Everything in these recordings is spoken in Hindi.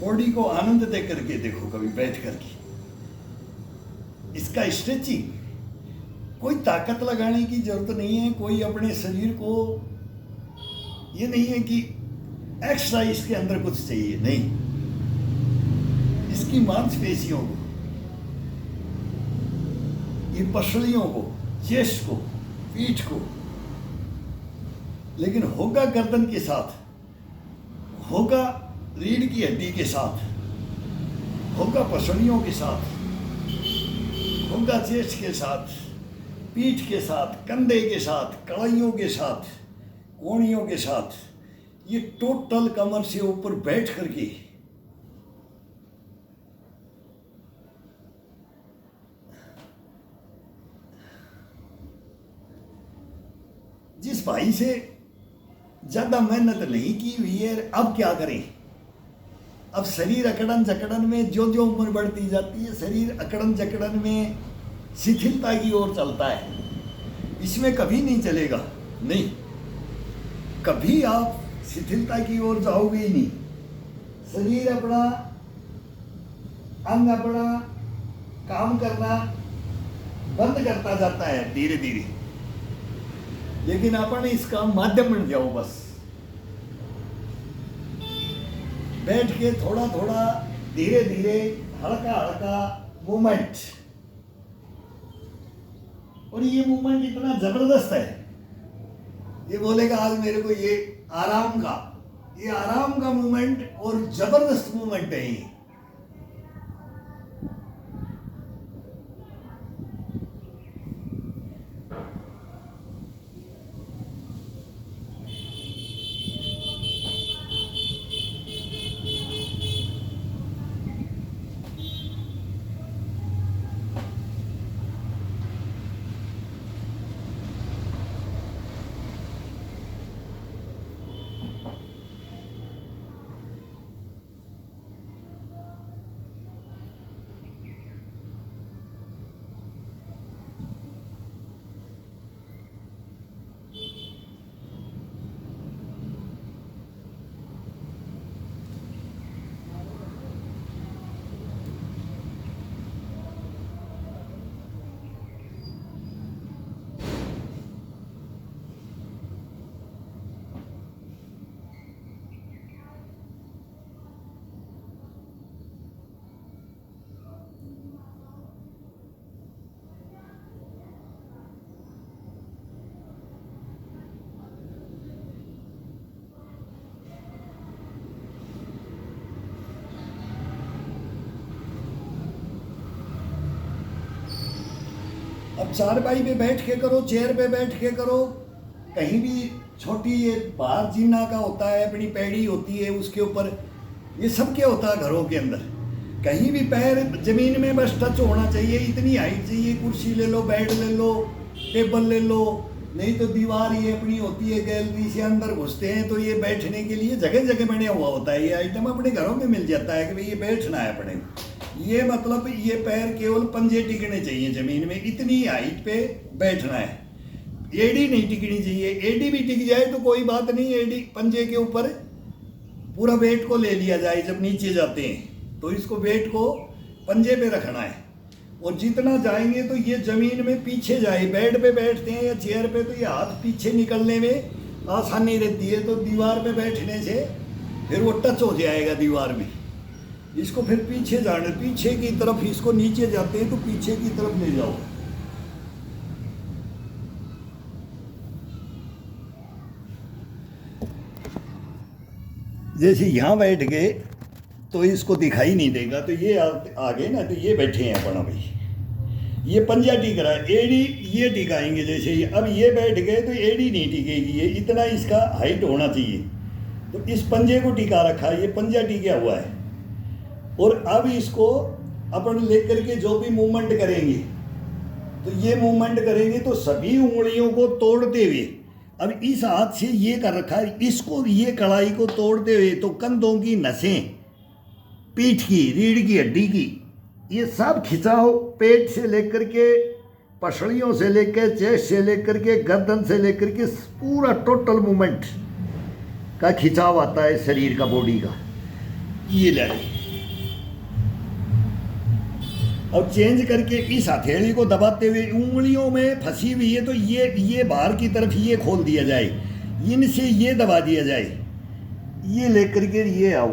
बॉडी को आनंद दे करके देखो कभी बैठ करके। इसका स्ट्रेचिंग, कोई ताकत लगाने की जरूरत नहीं है, कोई अपने शरीर को ये नहीं है कि एक्स्ट्रा इसके अंदर कुछ चाहिए, नहीं। इसकी मांसपेशियों को, ये पसलियों को, चेस्ट को, पीठ को, लेकिन होगा गर्दन के साथ, होगा रीढ़ की हड्डी के साथ, होगा पसलियों के साथ, होगा चेस्ट के साथ, पीठ के साथ, कंधे के साथ, कलाइयों के साथ, कोहनियों के साथ, ये टोटल कमर से ऊपर बैठ करके जिस भाई से ज्यादा मेहनत नहीं की हुई है, अब क्या करें? अब शरीर अकड़न जकड़न में जो जो उम्र बढ़ती जाती है, शरीर अकड़न जकड़न में शिथिलता की ओर चलता है। इसमें कभी नहीं चलेगा, नहीं, कभी आप शिथिलता की ओर जाओगे ही नहीं। शरीर अपना, अंग अपना काम करना बंद करता जाता है धीरे धीरे, लेकिन अपन इसका माध्यम बन जाओ बस। बैठ के थोड़ा थोड़ा धीरे धीरे हल्का हल्का मूवमेंट, और ये मूवमेंट इतना जबरदस्त है, ये बोलेगा आज मेरे को ये आराम का मूवमेंट, और जबरदस्त मूवमेंट है ये। अब चारपाई पे बैठ के करो, चेयर पे बैठ के करो, कहीं भी छोटी ये बाहर जीना का होता है, अपनी पैड़ी होती है उसके ऊपर, ये सब क्या होता है घरों के अंदर, कहीं भी पैर जमीन में बस टच होना चाहिए, इतनी हाइट चाहिए। कुर्सी ले लो, बेड ले लो, टेबल ले लो, नहीं तो दीवार ये अपनी होती है, गैलरी से अंदर घुसते हैं तो ये बैठने के लिए जगह जगह बना हुआ होता है। ये आइटम अपने घरों में मिल जाता है कि भाई ये बैठना है अपने, ये मतलब ये पैर केवल पंजे टिकने चाहिए जमीन में, इतनी हाइट पे बैठना है। एडी नहीं टिकनी चाहिए, एडी भी टिक जाए तो कोई बात नहीं, एडी पंजे के ऊपर पूरा वेट को ले लिया जाए जब नीचे जाते हैं, तो इसको वेट को पंजे पे रखना है, और जितना जाएंगे तो ये जमीन में पीछे जाए। बेड पे बैठते हैं या चेयर पे तो ये हाथ पीछे निकलने में आसानी रहती है, तो दीवार पे बैठने से फिर वो टच हो जाएगा दीवार में। इसको फिर पीछे जाने, पीछे की तरफ इसको नीचे जाते हैं तो पीछे की तरफ ले जाओ। जैसे यहाँ बैठ गए तो इसको दिखाई नहीं देगा, तो ये आ गए ना, तो ये बैठे हैं अपन अभी, ये पंजा टिक रहा है, एडी ये टिकाएंगे। जैसे ये अब ये बैठ गए तो एडी नहीं टिकेगी, ये इतना इसका हाइट होना चाहिए, तो इस पंजे को टिका रखा है, ये पंजा टिका हुआ है। और अब इसको अपन लेकर के जो भी मूवमेंट करेंगे, तो ये मूवमेंट करेंगे तो सभी उंगलियों को तोड़ते हुए, अब इस हाथ से ये कर रखा है, इसको ये कलाई को तोड़ते हुए तो कंधों की नसें, पीठ की, रीढ़ की हड्डी की, ये सब खिंचाव, पेट से लेकर के, पसलियों से लेकर, चेस्ट से लेकर के, गर्दन से लेकर के, पूरा टोटल मूवमेंट का खिंचाव आता है शरीर का, बॉडी का। ये ले। अब चेंज करके इस हथेली को दबाते हुए उंगलियों में फंसी हुई है तो ये बाहर की तरफ ये खोल दिया जाए, इनसे ये दबा दिया जाए, ये लेकर के ये आओ,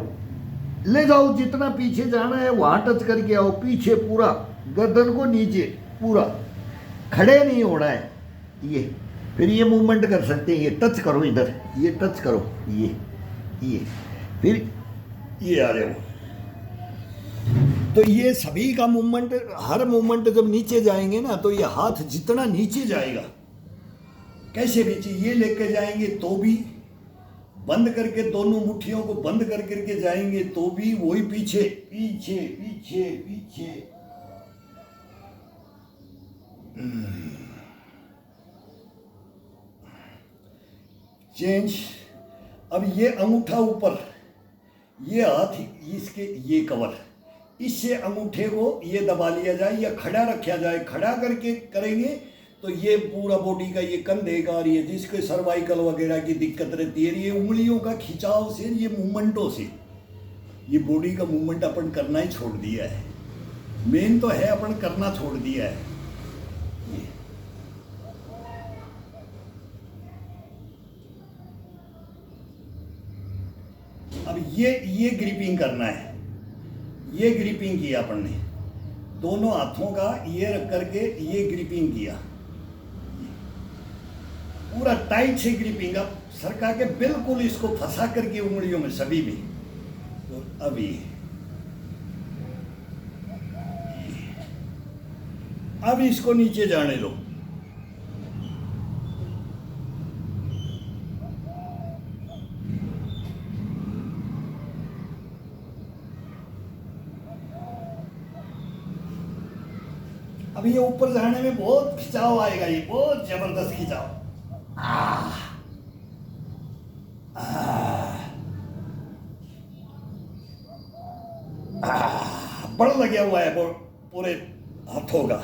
ले जाओ, जितना पीछे जाना है वहाँ टच करके आओ, पीछे पूरा गर्दन को नीचे पूरा, खड़े नहीं होना है ये। फिर ये मूवमेंट कर सकते हैं, ये टच करो इधर, ये टच करो, ये फिर ये आ जाओ। तो ये सभी का मूवमेंट, हर मूवमेंट जब नीचे जाएंगे ना तो ये हाथ जितना नीचे जाएगा, कैसे नीचे ये लेके जाएंगे तो भी, बंद करके दोनों मुट्ठियों को बंद कर करके जाएंगे तो भी वही पीछे पीछे पीछे पीछे। चेंज। अब ये अंगूठा ऊपर, ये हाथ इसके ये कवर, इससे अंगूठे को ये दबा लिया जाए या खड़ा रखा जाए। खड़ा करके करेंगे तो ये पूरा बॉडी का ये कंधे का और ये जिसके सर्वाइकल वगैरह की दिक्कत रहती है, ये उंगलियों का खिंचाव से, ये मूवमेंटों से, ये बॉडी का मूवमेंट अपन करना ही छोड़ दिया है। मेन तो है अपन करना छोड़ दिया है। अब ये ग्रिपिंग करना है, ये ग्रिपिंग किया अपन ने, दोनों हाथों का ये रख करके ये ग्रिपिंग किया, पूरा टाइट से ग्रिपिंग। अब सरका के बिल्कुल इसको फंसा करके उंगलियों में सभी में। तो अब इसको नीचे जाने लो। अब ये ऊपर जाने में बहुत खिंचाव आएगा, ये बहुत जबरदस्त खिंचाव। बड़ लगा हुआ है पूरे हाथों का,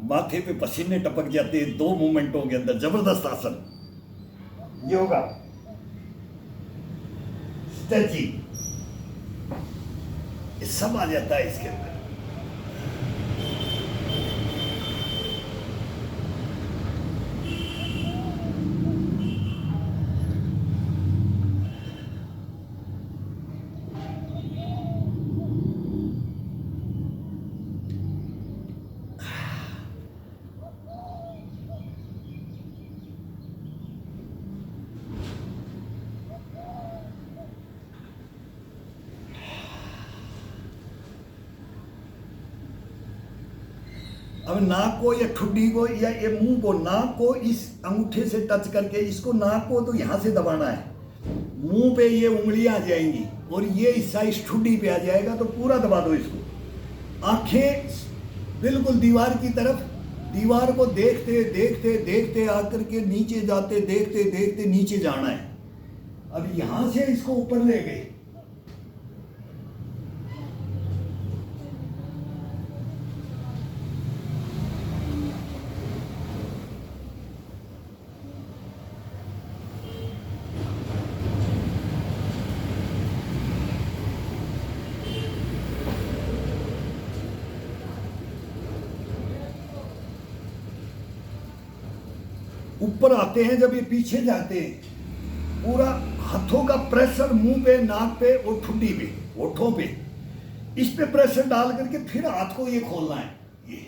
माथे पे पसीने टपक जाते हैं 2 मूवमेंटों के अंदर। जबरदस्त आसन योगा स्ट्रेचिंग, ये सब आ जाता है इसके अंदर। अब नाक को या ठुड्डी को या ये मुंह को, नाक को इस अंगूठे से टच करके इसको, नाक को तो यहाँ से दबाना है, मुंह पे ये उंगलियां आ जाएंगी और ये हिस्सा इस ठुड्डी पे आ जाएगा, तो पूरा दबा दो इसको। आंखें बिल्कुल दीवार की तरफ, दीवार को देखते देखते देखते आकर के नीचे जाते, देखते देखते नीचे जाना है। अब यहां से इसको ऊपर ले गए, ऊपर आते हैं। जब ये पीछे जाते हैं, पूरा हाथों का प्रेशर मुंह पे, नाक पे और ठुड्डी पे, होठों पे, इस पे प्रेशर डाल करके फिर हाथ को ये खोलना है ये।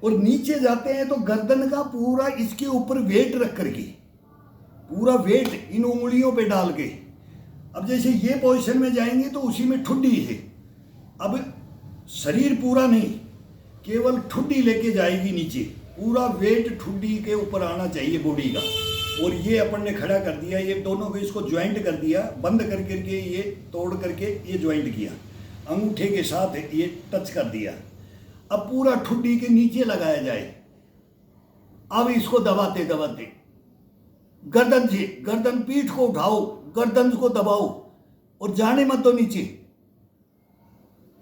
और नीचे जाते हैं तो गर्दन का पूरा इसके ऊपर वेट रख करके, पूरा वेट इन उंगलियों पे डाल के। अब जैसे ये पोजीशन में जाएंगे तो उसी में ठुड्डी है। अब शरीर पूरा नहीं, केवल ठुड्डी लेके जाएगी नीचे, पूरा वेट ठुड्डी के ऊपर आना चाहिए बॉडी का। और ये अपन ने खड़ा कर दिया, ये दोनों को इसको ज्वाइंट कर दिया, बंद कर करके ये तोड़ करके ये ज्वाइंट किया, अंगूठे के साथ ये टच कर दिया। अब पूरा ठुड्डी के नीचे लगाया जाए। अब इसको दबाते दबाते गर्दन से, गर्दन पीठ को उठाओ, गर्दन को दबाओ और जाने मत दो नीचे।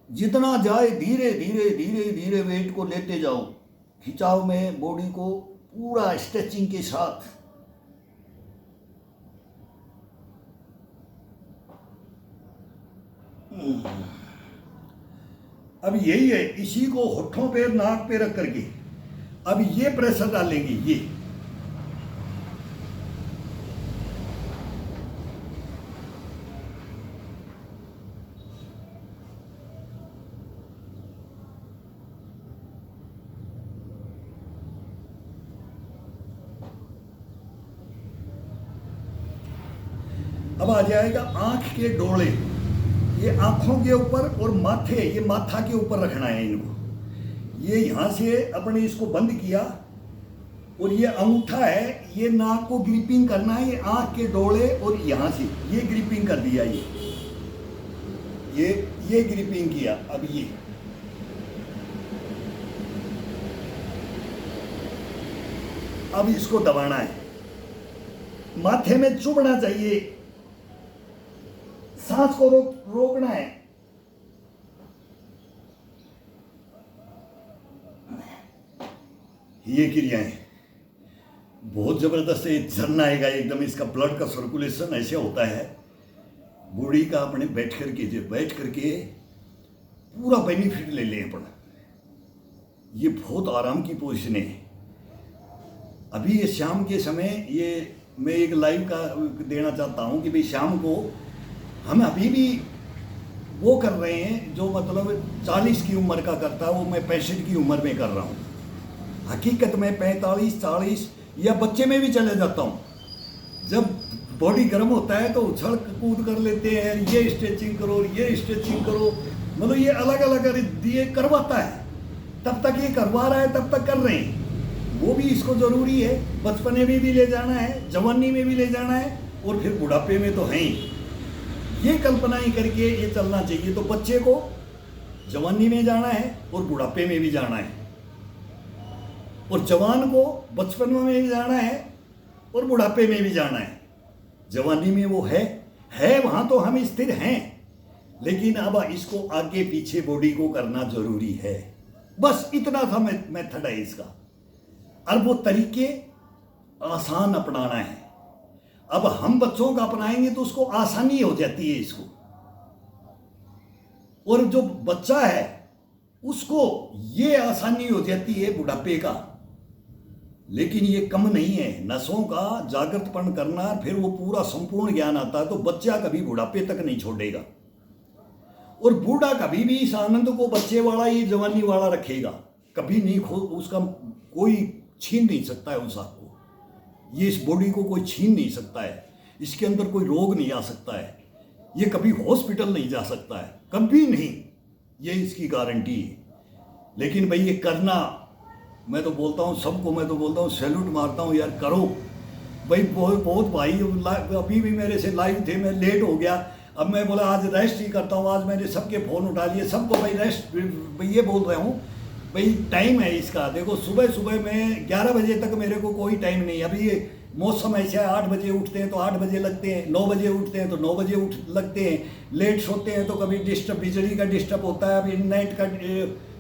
जितना जाए धीरे धीरे धीरे धीरे वेट को लेते जाओ, खिंचाव में बॉडी को पूरा स्ट्रेचिंग के साथ। अब यही है, इसी को होठों पे नाक पे रख करके अब ये प्रेशर डालेंगे ये। अब आ जाएगा आंख के डोले, ये आंखों के ऊपर और माथे, ये माथा के ऊपर रखना है इनको। ये यहां से अपने इसको बंद किया और ये अंगूठा है, ये नाक को ग्रिपिंग करना है, ये आंख के डोले और यहां से ये ग्रिपिंग कर दिया, ये ग्रिपिंग किया। अब ये अब इसको दबाना है, माथे में चुभना चाहिए, सांस को रोकना है। ये क्रियाएं बहुत जबरदस्त है, झरना आएगा एकदम, इसका ब्लड का सर्कुलेशन ऐसे होता है बॉडी का। अपने बैठ करके पूरा बेनिफिट ले लें अपन। ये बहुत आराम की पोजीशन है। अभी ये शाम के समय ये मैं एक लाइव का देना चाहता हूँ कि भाई शाम को हम अभी भी वो कर रहे हैं जो मतलब 40 की उम्र का करता है, वो मैं 65 की उम्र में कर रहा हूँ। हकीकत में 45, 40 या बच्चे में भी चले जाता हूँ। जब बॉडी गर्म होता है तो उछल कूद कर लेते हैं, ये स्ट्रेचिंग करो, ये स्ट्रेचिंग करो, मतलब ये अलग अलग ये करवाता है। तब तक ये करवा रहा है, तब तक कर रहे हैं। वो भी इसको ज़रूरी है, बचपने में भी ले जाना है, जवानी में भी ले जाना है और फिर बुढ़ापे में तो है ही। ये कल्पनाएं करके ये चलना चाहिए। तो बच्चे को जवानी में जाना है और बुढ़ापे में भी जाना है, और जवान को बचपन में भी जाना है और बुढ़ापे में भी जाना है। जवानी में वो है वहाँ तो हम स्थिर हैं, लेकिन अब इसको आगे पीछे बॉडी को करना जरूरी है। बस इतना सा मेथड है इसका। और वो तरीके आसान अपनाना है। अब हम बच्चों का अपनाएंगे तो उसको आसानी हो जाती है इसको, और जो बच्चा है उसको ये आसानी हो जाती है बुढ़ापे का। लेकिन ये कम नहीं है, नसों का जागृतपन करना, फिर वो पूरा संपूर्ण ज्ञान आता है। तो बच्चा कभी बुढ़ापे तक नहीं छोड़ेगा, और बूढ़ा कभी भी इस आनंद को बच्चे वाला ही जवानी वाला रखेगा, कभी नहीं उसका कोई छीन नहीं सकता है उस आग को। ये इस बॉडी को कोई छीन नहीं सकता है, इसके अंदर कोई रोग नहीं आ सकता है, ये कभी हॉस्पिटल नहीं जा सकता है, कभी नहीं, ये इसकी गारंटी है। लेकिन भाई ये करना, मैं तो बोलता हूँ सबको, मैं तो बोलता हूँ सैल्यूट मारता हूँ यार, करो भाई। बहुत भाई अभी भी मेरे से लाइव थे, मैं लेट हो गया। अब मैं बोला आज रेस्ट ही करता हूँ, आज मैंने सबके फ़ोन उठा लिए, सबको भाई रेस्ट, भाई ये बोल रहा हूँ भाई टाइम है इसका। देखो सुबह में 11 बजे तक मेरे को कोई टाइम नहीं। अभी ये मौसम ऐसा है, 8 बजे उठते हैं तो 8 बजे लगते हैं, 9 बजे उठते हैं तो 9 बजे लगते हैं, लेट सोते हैं तो कभी डिस्टर्ब, बिजली का डिस्टर्ब होता है, अभी इंटरनेट का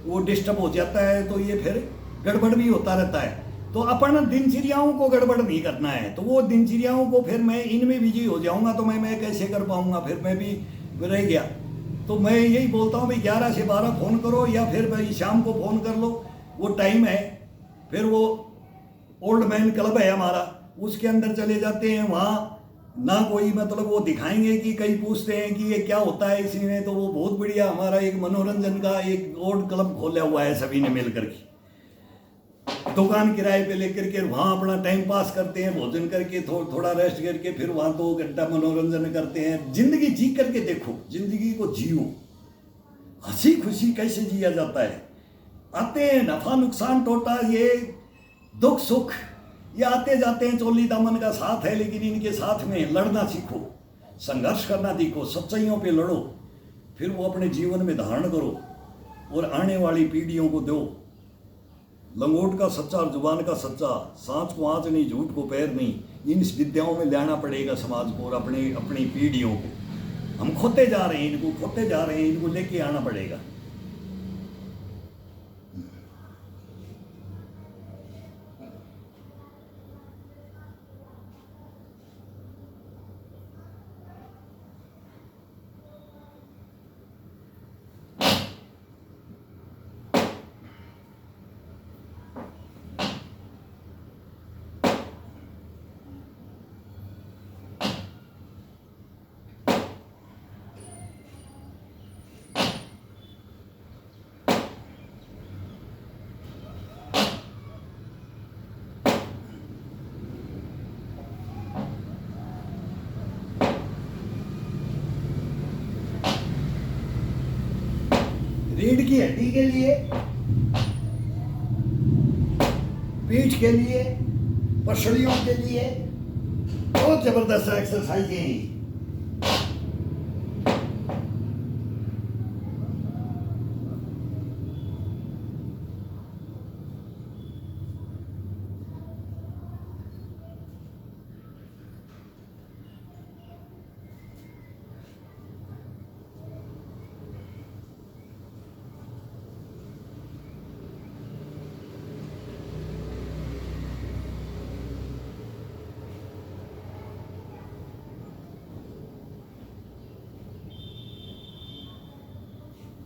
वो डिस्टर्ब हो जाता है, तो ये फिर गड़बड़ भी होता रहता है। तो अपन दिनचर्याओं को गड़बड़ नहीं करना है। तो वो दिनचर्याओं को फिर मैं इनमें बिजी हो जाऊंगा तो मैं कैसे कर पाऊंगा, फिर मैं भी रह गया। तो मैं यही बोलता हूँ भाई 11 से 12 फ़ोन करो, या फिर भाई शाम को फ़ोन कर लो, वो टाइम है। फिर वो ओल्ड मैन क्लब है हमारा, उसके अंदर चले जाते हैं। वहाँ ना कोई मतलब वो दिखाएंगे कि कई पूछते हैं कि ये क्या होता है इसी में, तो वो बहुत बढ़िया हमारा एक मनोरंजन का एक ओल्ड क्लब खोला हुआ है, सभी ने मिल करके दुकान किराए पे लेकर के वहाँ अपना टाइम पास करते हैं, भोजन करके थोड़ा रेस्ट करके फिर वहाँ 2 घंटा मनोरंजन करते हैं। जिंदगी जी करके देखो, जिंदगी को जियो, हंसी खुशी कैसे जिया जाता है। आते हैं नफा नुकसान टोटा, ये दुख सुख, ये आते जाते हैं, चोली दामन का साथ है। लेकिन इनके साथ में लड़ना सीखो, संघर्ष करना सीखो, सच्चाइयों पे लड़ो, फिर वो अपने जीवन में धारण करो और आने वाली पीढ़ियों को दो। लंगोट का सच्चा और जुबान का सच्चा, सांच को आँच नहीं, झूठ को पैर नहीं, इन विद्याओं में लाना पड़ेगा समाज को और अपनी पीढ़ियों को। हम खोते जा रहे हैं, इनको खोते जा रहे हैं, इनको लेके आना पड़ेगा। रीढ़ की हड्डी के लिए, पीठ के लिए, पसलियों के लिए बहुत जबरदस्त एक्सरसाइजें हैं।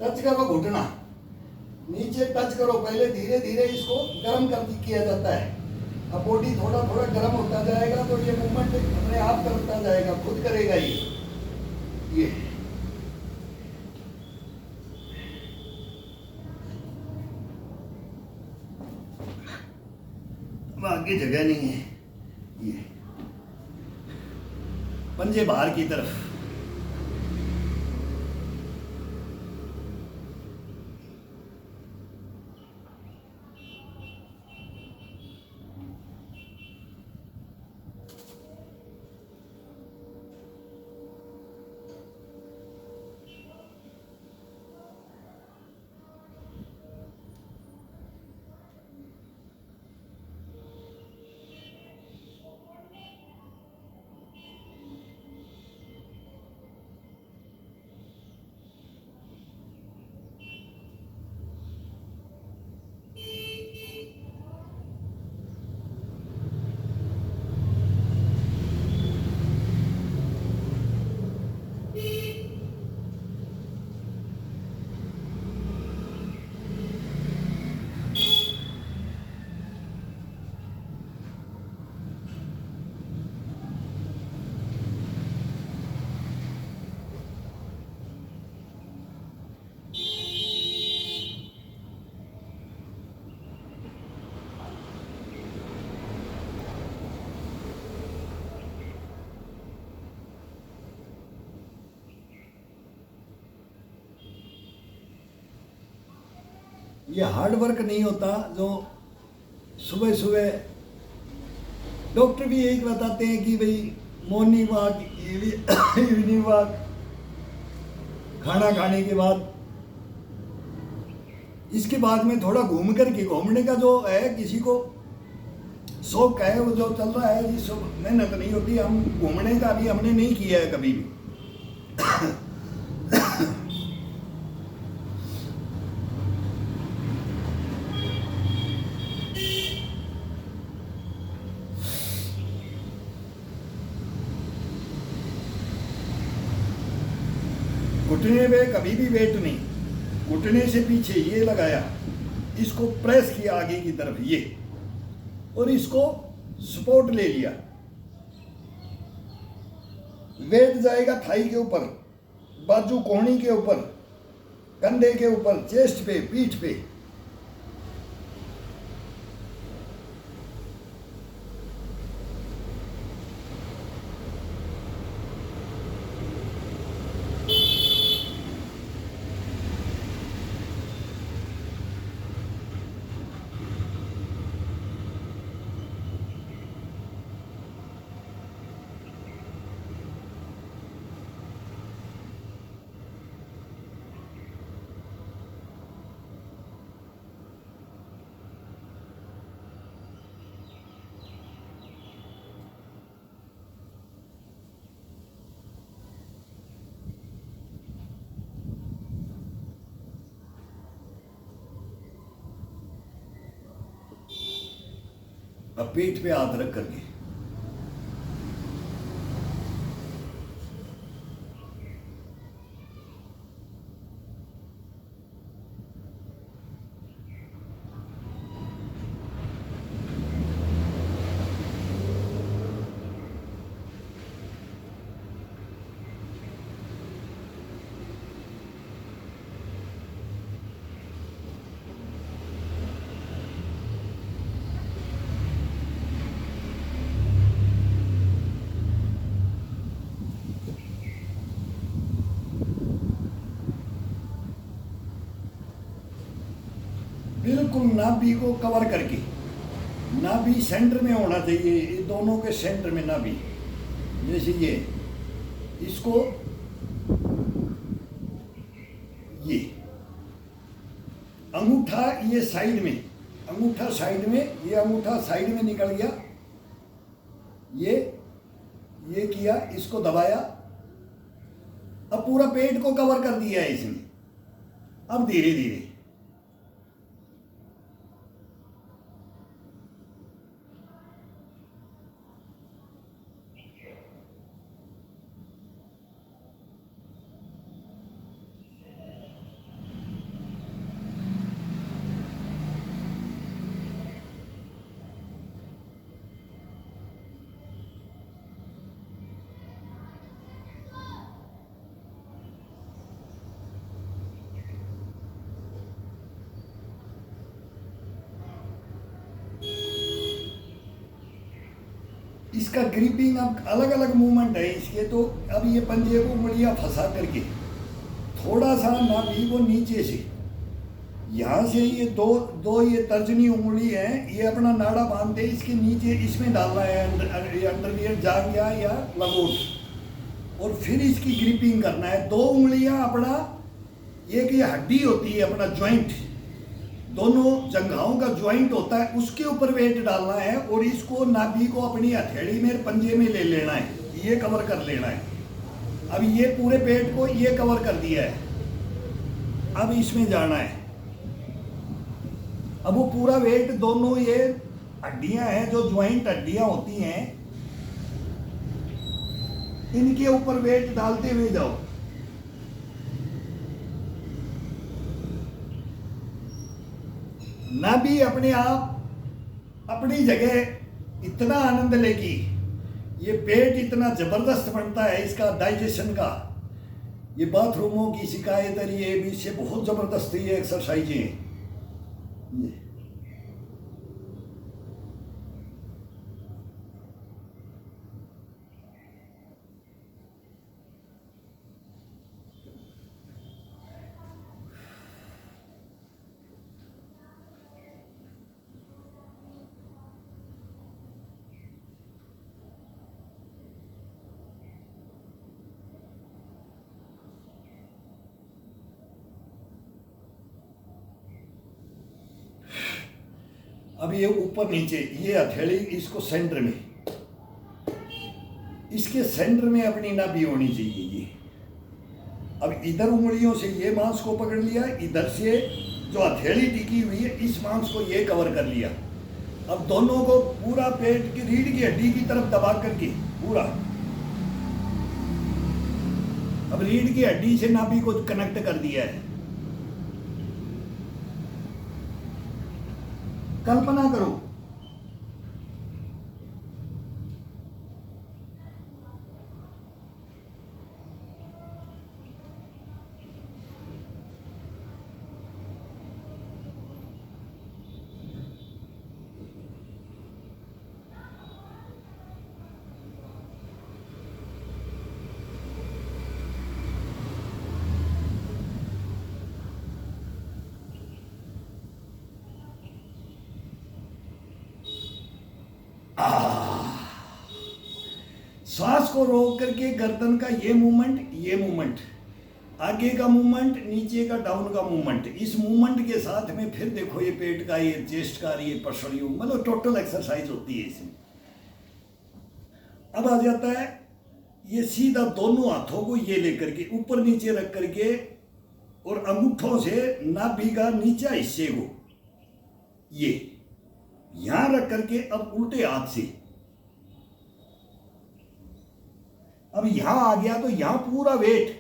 टच करो घुटना, नीचे टच करो, पहले धीरे धीरे इसको गर्म कर किया जाता है। अब बॉडी थोड़ा थोड़ा गर्म होता जाएगा तो ये मूवमेंट अपने आप करता जाएगा, खुद करेगा ये। अब आगे जगह नहीं है, ये पंजे बाहर की तरफ। ये हार्ड वर्क नहीं होता जो सुबह सुबह डॉक्टर भी यही बताते हैं कि भाई मॉर्निंग वॉक, इवनिंग वॉक, खाना खाने के बाद, इसके बाद में थोड़ा घूम कर के, घूमने का जो है किसी को शौक है वो जो चल रहा है, जिस मेहनत नहीं होती, हम घूमने का भी हमने नहीं किया है कभी भी। घुटने पे कभी भी वेट नहीं, घुटने से पीछे ये लगाया, इसको प्रेस किया आगे की तरफ ये, और इसको सपोर्ट ले लिया, वेट जाएगा थाई के ऊपर, बाजू कोहनी के ऊपर, कंधे के ऊपर, चेस्ट पे, पीठ पे। अब पीठ पे हाथ रख करके बिल्कुल नाभि को कवर करके, नाभि सेंटर में होना चाहिए, ये दोनों के सेंटर में नाभि। जैसे ये इसको ये अंगूठा ये साइड में, अंगूठा साइड में, ये अंगूठा साइड में निकल गया, ये किया, इसको दबाया, अब पूरा पेट को कवर कर दिया है इसने। अब धीरे धीरे इसका ग्रिपिंग, अब अलग अलग मूवमेंट है इसके। तो अब ये पंजे को उंगलियां फंसा करके थोड़ा सा नाभि को नीचे से, यहाँ से ये दो ये तर्जनी उंगली है, ये अपना नाड़ा बांधते इसके नीचे इसमें डालना है, अंडरवियर जांघिया या लंगोट, और फिर इसकी ग्रिपिंग करना है। दो उंगलियां अपना, एक ये हड्डी होती है अपना ज्वाइंट, दोनों जंघाओं का ज्वाइंट होता है, उसके ऊपर वेट डालना है और इसको नाभि को अपनी हथेली में पंजे में ले लेना है, ये कवर कर लेना है। अब ये पूरे पेट को ये कवर कर दिया है, अब इसमें जाना है। अब वो पूरा वेट, दोनों ये हड्डियां हैं जो ज्वाइंट हड्डियां होती हैं, इनके ऊपर वेट डालते हुए जाओ। नाभि अपने आप अपनी जगह इतना आनंद लेगी, ये पेट इतना जबरदस्त बनता है इसका डाइजेशन का। ये बाथरूमों की शिकायत है, ये भी से बहुत जबरदस्त ये एक्सरसाइजें। अब ये ऊपर नीचे, ये हथेली इसको सेंटर में, इसके सेंटर में अपनी नाभि होनी चाहिए ये। अब इधर उंगलियों से ये मांस को पकड़ लिया, इधर से जो हथेली टिकी हुई है इस मांस को ये कवर कर लिया। अब दोनों को पूरा पेट की रीढ़ की हड्डी की तरफ दबा करके पूरा, अब रीढ़ की हड्डी से नाभि को कनेक्ट कर दिया है। कल्पना करो श्वास को रोक करके गर्दन का ये मूवमेंट, आगे का मूवमेंट, नीचे का डाउन का मूवमेंट, इस मूवमेंट के साथ में फिर देखो ये पेट का, ये चेस्ट का, ये पसलियों, मतलब टोटल एक्सरसाइज होती है इसमें। अब आ जाता है ये सीधा दोनों हाथों को ये लेकर के ऊपर नीचे रख करके और अंगूठों से नाभि का नीचा हिस्से को ये यहां रख करके अब उल्टे हाथ से, अब यहां आ गया तो यहां पूरा वेट,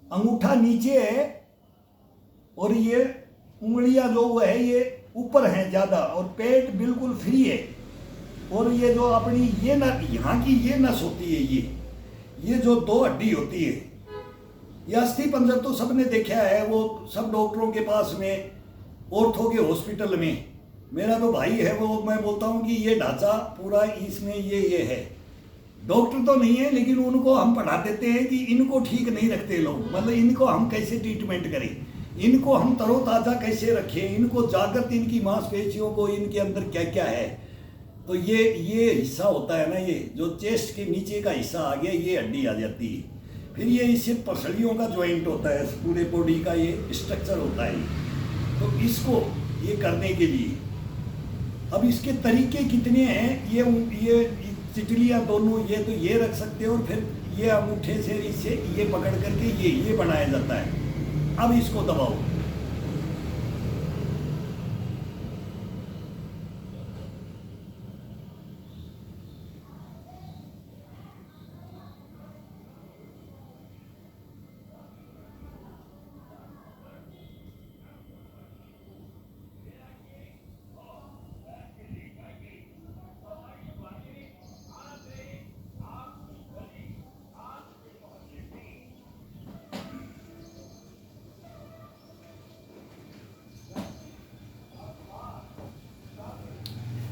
अंगूठा नीचे है और ये उंगलियां जो है ये ऊपर हैं ज्यादा, और पेट बिल्कुल फ्री है। और ये जो अपनी ये यहाँ की ये नस होती है, ये जो दो हड्डी होती है, ये अस्थि पंजर तो सबने देखा है, वो सब डॉक्टरों के पास में, ऑर्थो के हॉस्पिटल में। मेरा तो भाई है वो, मैं बोलता हूँ कि ये ढांचा पूरा इसमें ये है। डॉक्टर तो नहीं है लेकिन उनको हम पढ़ा देते हैं कि इनको ठीक नहीं रखते लोग, मतलब इनको हम कैसे ट्रीटमेंट करें। इनको हम तरोताज़ा कैसे रखें, इनको जागृत, इनकी मांसपेशियों को, इनके अंदर क्या क्या है। तो ये हिस्सा होता है ना, ये जो चेस्ट के नीचे का हिस्सा आ गया, ये हड्डी आ जाती है। फिर ये इससे पसलियों का ज्वाइंट होता है, पूरे बॉडी का ये स्ट्रक्चर होता है। तो इसको ये करने के लिए अब इसके तरीके कितने हैं, ये तितलियाँ दोनों, ये तो ये रख सकते हो, और फिर ये अंगूठे से इससे ये पकड़ करके ये बनाया जाता है। अब इसको दबाओ,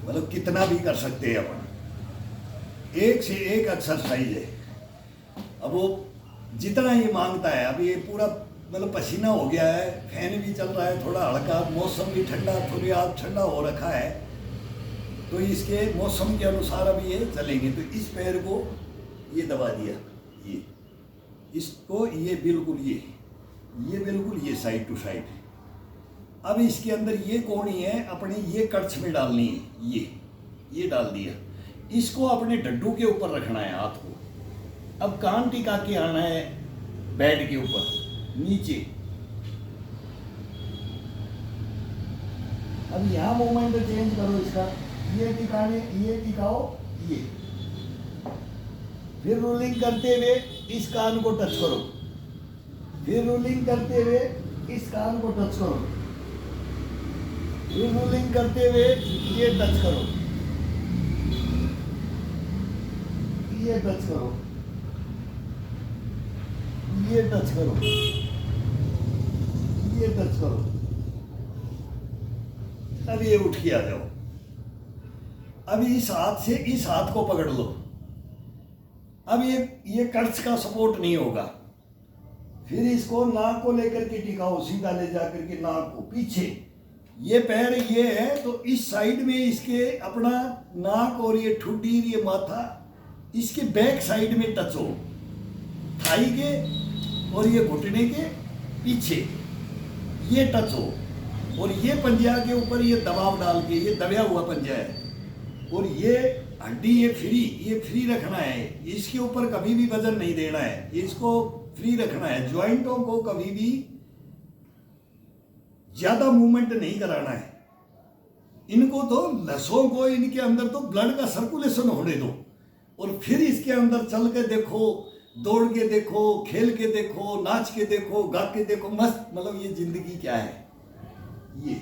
मतलब कितना भी कर सकते हैं अपन, एक से एक एक्सरसाइज है। अब वो जितना ये मांगता है, अब ये पूरा मतलब पसीना हो गया है, फैन भी चल रहा है थोड़ा हल्का, मौसम भी ठंडा, थोड़ी आज ठंडा हो रखा है, तो इसके मौसम के अनुसार अब ये चलेंगे। तो इस पैर को ये दबा दिया, ये इसको, ये बिल्कुल ये साइड टू साइड। अब इसके अंदर ये कोणी है अपनी, ये कड़छ में डालनी है, ये डाल दिया। इसको अपने डड्डू के ऊपर रखना है हाथ को। अब कान टिका के आना है बेड के ऊपर नीचे। अब यहाँ मोमेंट चेंज करो इसका, ये टिकाओ, ये फिर रोलिंग करते हुए इस कान को टच करो, फिर रोलिंग करते हुए इस कान को टच करो, फिर रोलिंग करते हुए ये टच करो, ये टच करो, ये टच करो, ये टच करो। अब ये उठ के आ जाओ। अब इस हाथ से इस हाथ को पकड़ लो। अब ये कड़छ का सपोर्ट नहीं होगा। फिर इसको नाक को लेकर के टिकाओ, सीधा ले जाकर के नाक को पीछे। ये पैर ये है तो इस साइड में इसके अपना नाक और ये ठुड्डी, ये माथा इसके बैक साइड में टच हो, थाई के और ये घुटने के पीछे ये टच हो, और ये पंजा के ऊपर ये दबाव डाल के, ये दबा हुआ पंजा है, और ये हड्डी ये फ्री रखना है। इसके ऊपर कभी भी वजन नहीं देना है, इसको फ्री रखना है। ज्वाइंटों को कभी भी ज्यादा मूवमेंट नहीं कराना है। इनको तो नसों को, इनके अंदर तो ब्लड का सर्कुलेशन होने दो, और फिर इसके अंदर चल के देखो, दौड़ के देखो, खेल के देखो, नाच के देखो, गा के देखो, मस्त। मतलब ये जिंदगी क्या है, ये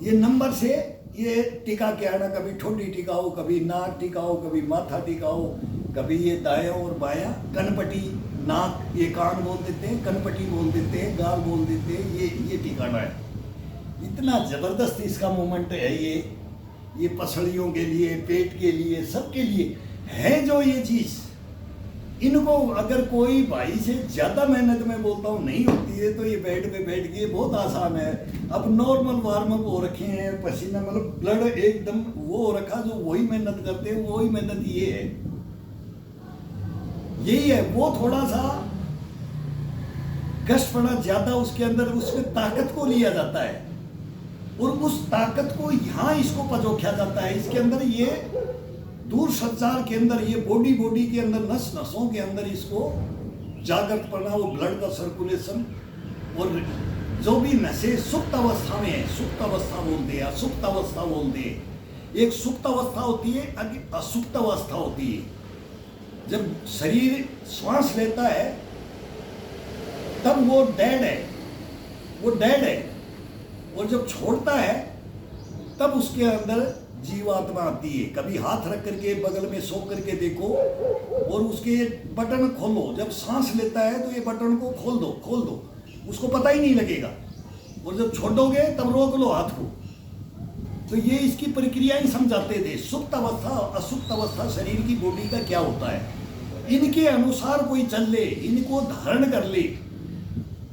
ये नंबर से ये टिका के आना, कभी ठोडी टिकाओ, कभी नाक टिकाओ, कभी माथा टिकाओ, कभी ये दायां और बायां, कनपटी, नाक, ये कान बोल देते हैं, कनपटी बोल देते हैं, गाल बोल देते हैं, ये टिकाना है। इतना ज़बरदस्त इसका मूवमेंट है ये पसलियों के लिए, पेट के लिए, सबके लिए है जो ये चीज़। इनको अगर कोई भाई से ज़्यादा मेहनत में बोलता हूँ नहीं होती है, तो ये बेड पे बैठ के बहुत आसान है। अब नॉर्मल वार्म अप हो रखे हैं, पसीना मतलब ब्लड एकदम वो हो रखा, जो वही मेहनत करते हैं वही मेहनत ये है, यही है। वो थोड़ा सा कष्ट पड़ा ज़्यादा उसके अंदर, उसमें ताकत को लिया जाता है, और उस ताकत को यहाँ इसको पजोख्या जाता है। इसके अंदर ये दूर संचार के अंदर, ये बॉडी के अंदर, नसों के अंदर इसको जागृत करना, वो ब्लड का सर्कुलेशन, और जो भी नशे सुप्त अवस्था में है, सुप्त अवस्था बोलते हैं, असुप्त अवस्था बोलते हैं। एक सुप्त अवस्था होती है, एक असुप्त अवस्था होती है। जब शरीर श्वास लेता है तब वो डेड है, और जब छोड़ता है तब उसके अंदर जीवात्मा आती है। कभी हाथ रख करके बगल में सो करके देखो और उसके बटन खोलो, जब सांस लेता है तो ये बटन को खोल दो, उसको पता ही नहीं लगेगा, और जब छोड़ोगे तब रोक लो हाथ को। तो ये इसकी प्रक्रिया ही समझाते थे, सुप्त अवस्था असुप्त अवस्था शरीर की बॉडी का क्या होता है, इनके अनुसार कोई चल ले, इनको धारण कर ले,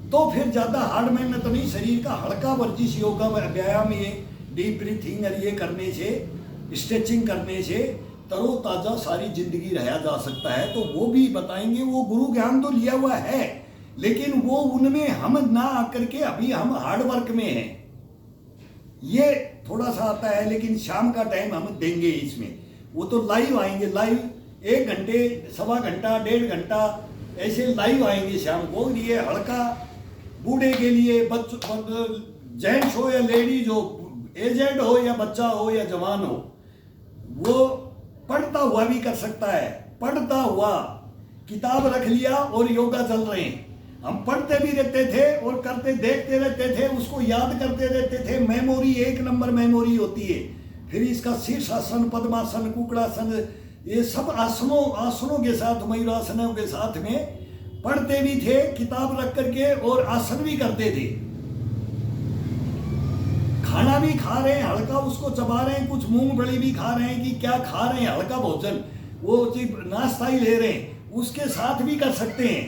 तो फिर ज्यादा हार्ड मेहनत तो नहीं, शरीर का हल्का वर्जिश योगा व्यायाम, ये डीप ब्रीथिंग और ये करने से, स्ट्रेचिंग करने से तरोताजा सारी जिंदगी रहा जा सकता है। तो वो भी बताएंगे, वो गुरु ज्ञान तो लिया हुआ है, लेकिन वो उनमें हम ना आकर के अभी हम हार्ड वर्क में हैं, ये थोड़ा सा आता है। लेकिन शाम का टाइम हम देंगे इसमें, वो तो लाइव आएंगे, लाइव 1 घंटे, सवा घंटा, 1.5 घंटा ऐसे लाइव आएंगे शाम को। ये हल्का बूढ़े के लिए, जेंट्स हो या लेडीज हो, एजेड हो या बच्चा हो या जवान हो, वो पढ़ता हुआ भी कर सकता है। पढ़ता हुआ किताब रख लिया और योगा चल रहे हैं, हम पढ़ते भी रहते थे और करते देखते रहते थे, उसको याद करते रहते थे। मेमोरी 1 नंबर मेमोरी होती है। फिर इसका शीर्षासन, पद्मासन, कुकड़ासन, ये सब आसनों के साथ, मयूरासनों के साथ में पढ़ते भी थे, किताब रख करके, और आसन भी करते थे। खाना भी खा रहे हैं हल्का, उसको चबा रहे हैं, कुछ मूंगफली भी खा रहे हैं, कि क्या खा रहे हैं, हल्का भोजन, वो नाश्ता ही ले रहे हैं, उसके साथ भी कर सकते हैं।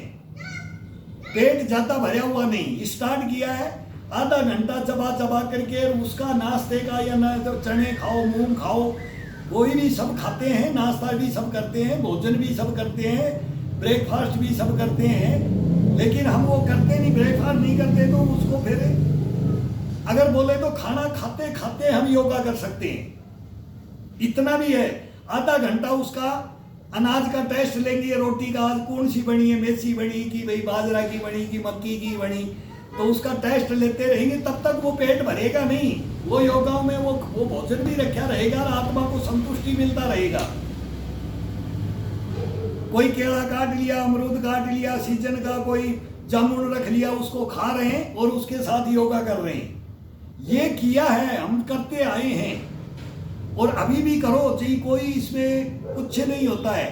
पेट ज्यादा भरा हुआ नहीं, स्टार्ट किया है, आधा घंटा चबा करके, उसका नाश्ते का या ना चने खाओ, मूंग खाओ, कोई भी सब खाते हैं, नाश्ता भी सब करते हैं, भोजन भी सब करते हैं, ब्रेकफास्ट भी सब करते हैं। लेकिन हम वो करते नहीं, ब्रेकफास्ट नहीं करते, तो उसको फिर अगर बोले तो खाना खाते खाते हम योगा कर सकते हैं, इतना भी है। आधा घंटा उसका अनाज का टेस्ट लेंगे, रोटी का आज कौन सी बनी है, मेथी बनी कि भाई बाजरा की बनी कि मक्की की बनी, तो उसका टेस्ट लेते रहेंगे, तब तक वो पेट भरेगा नहीं। वो योगाओं में वो भोजन भी रखा रहेगा और आत्मा को संतुष्टि मिलता रहेगा। कोई केला काट लिया, अमरूद काट लिया सीजन का, कोई जामुन रख लिया, उसको खा रहे हैं और उसके साथ योगा कर रहे हैं। ये किया है, हम करते आए हैं और अभी भी करो जी, कोई इसमें कुछ नहीं होता है।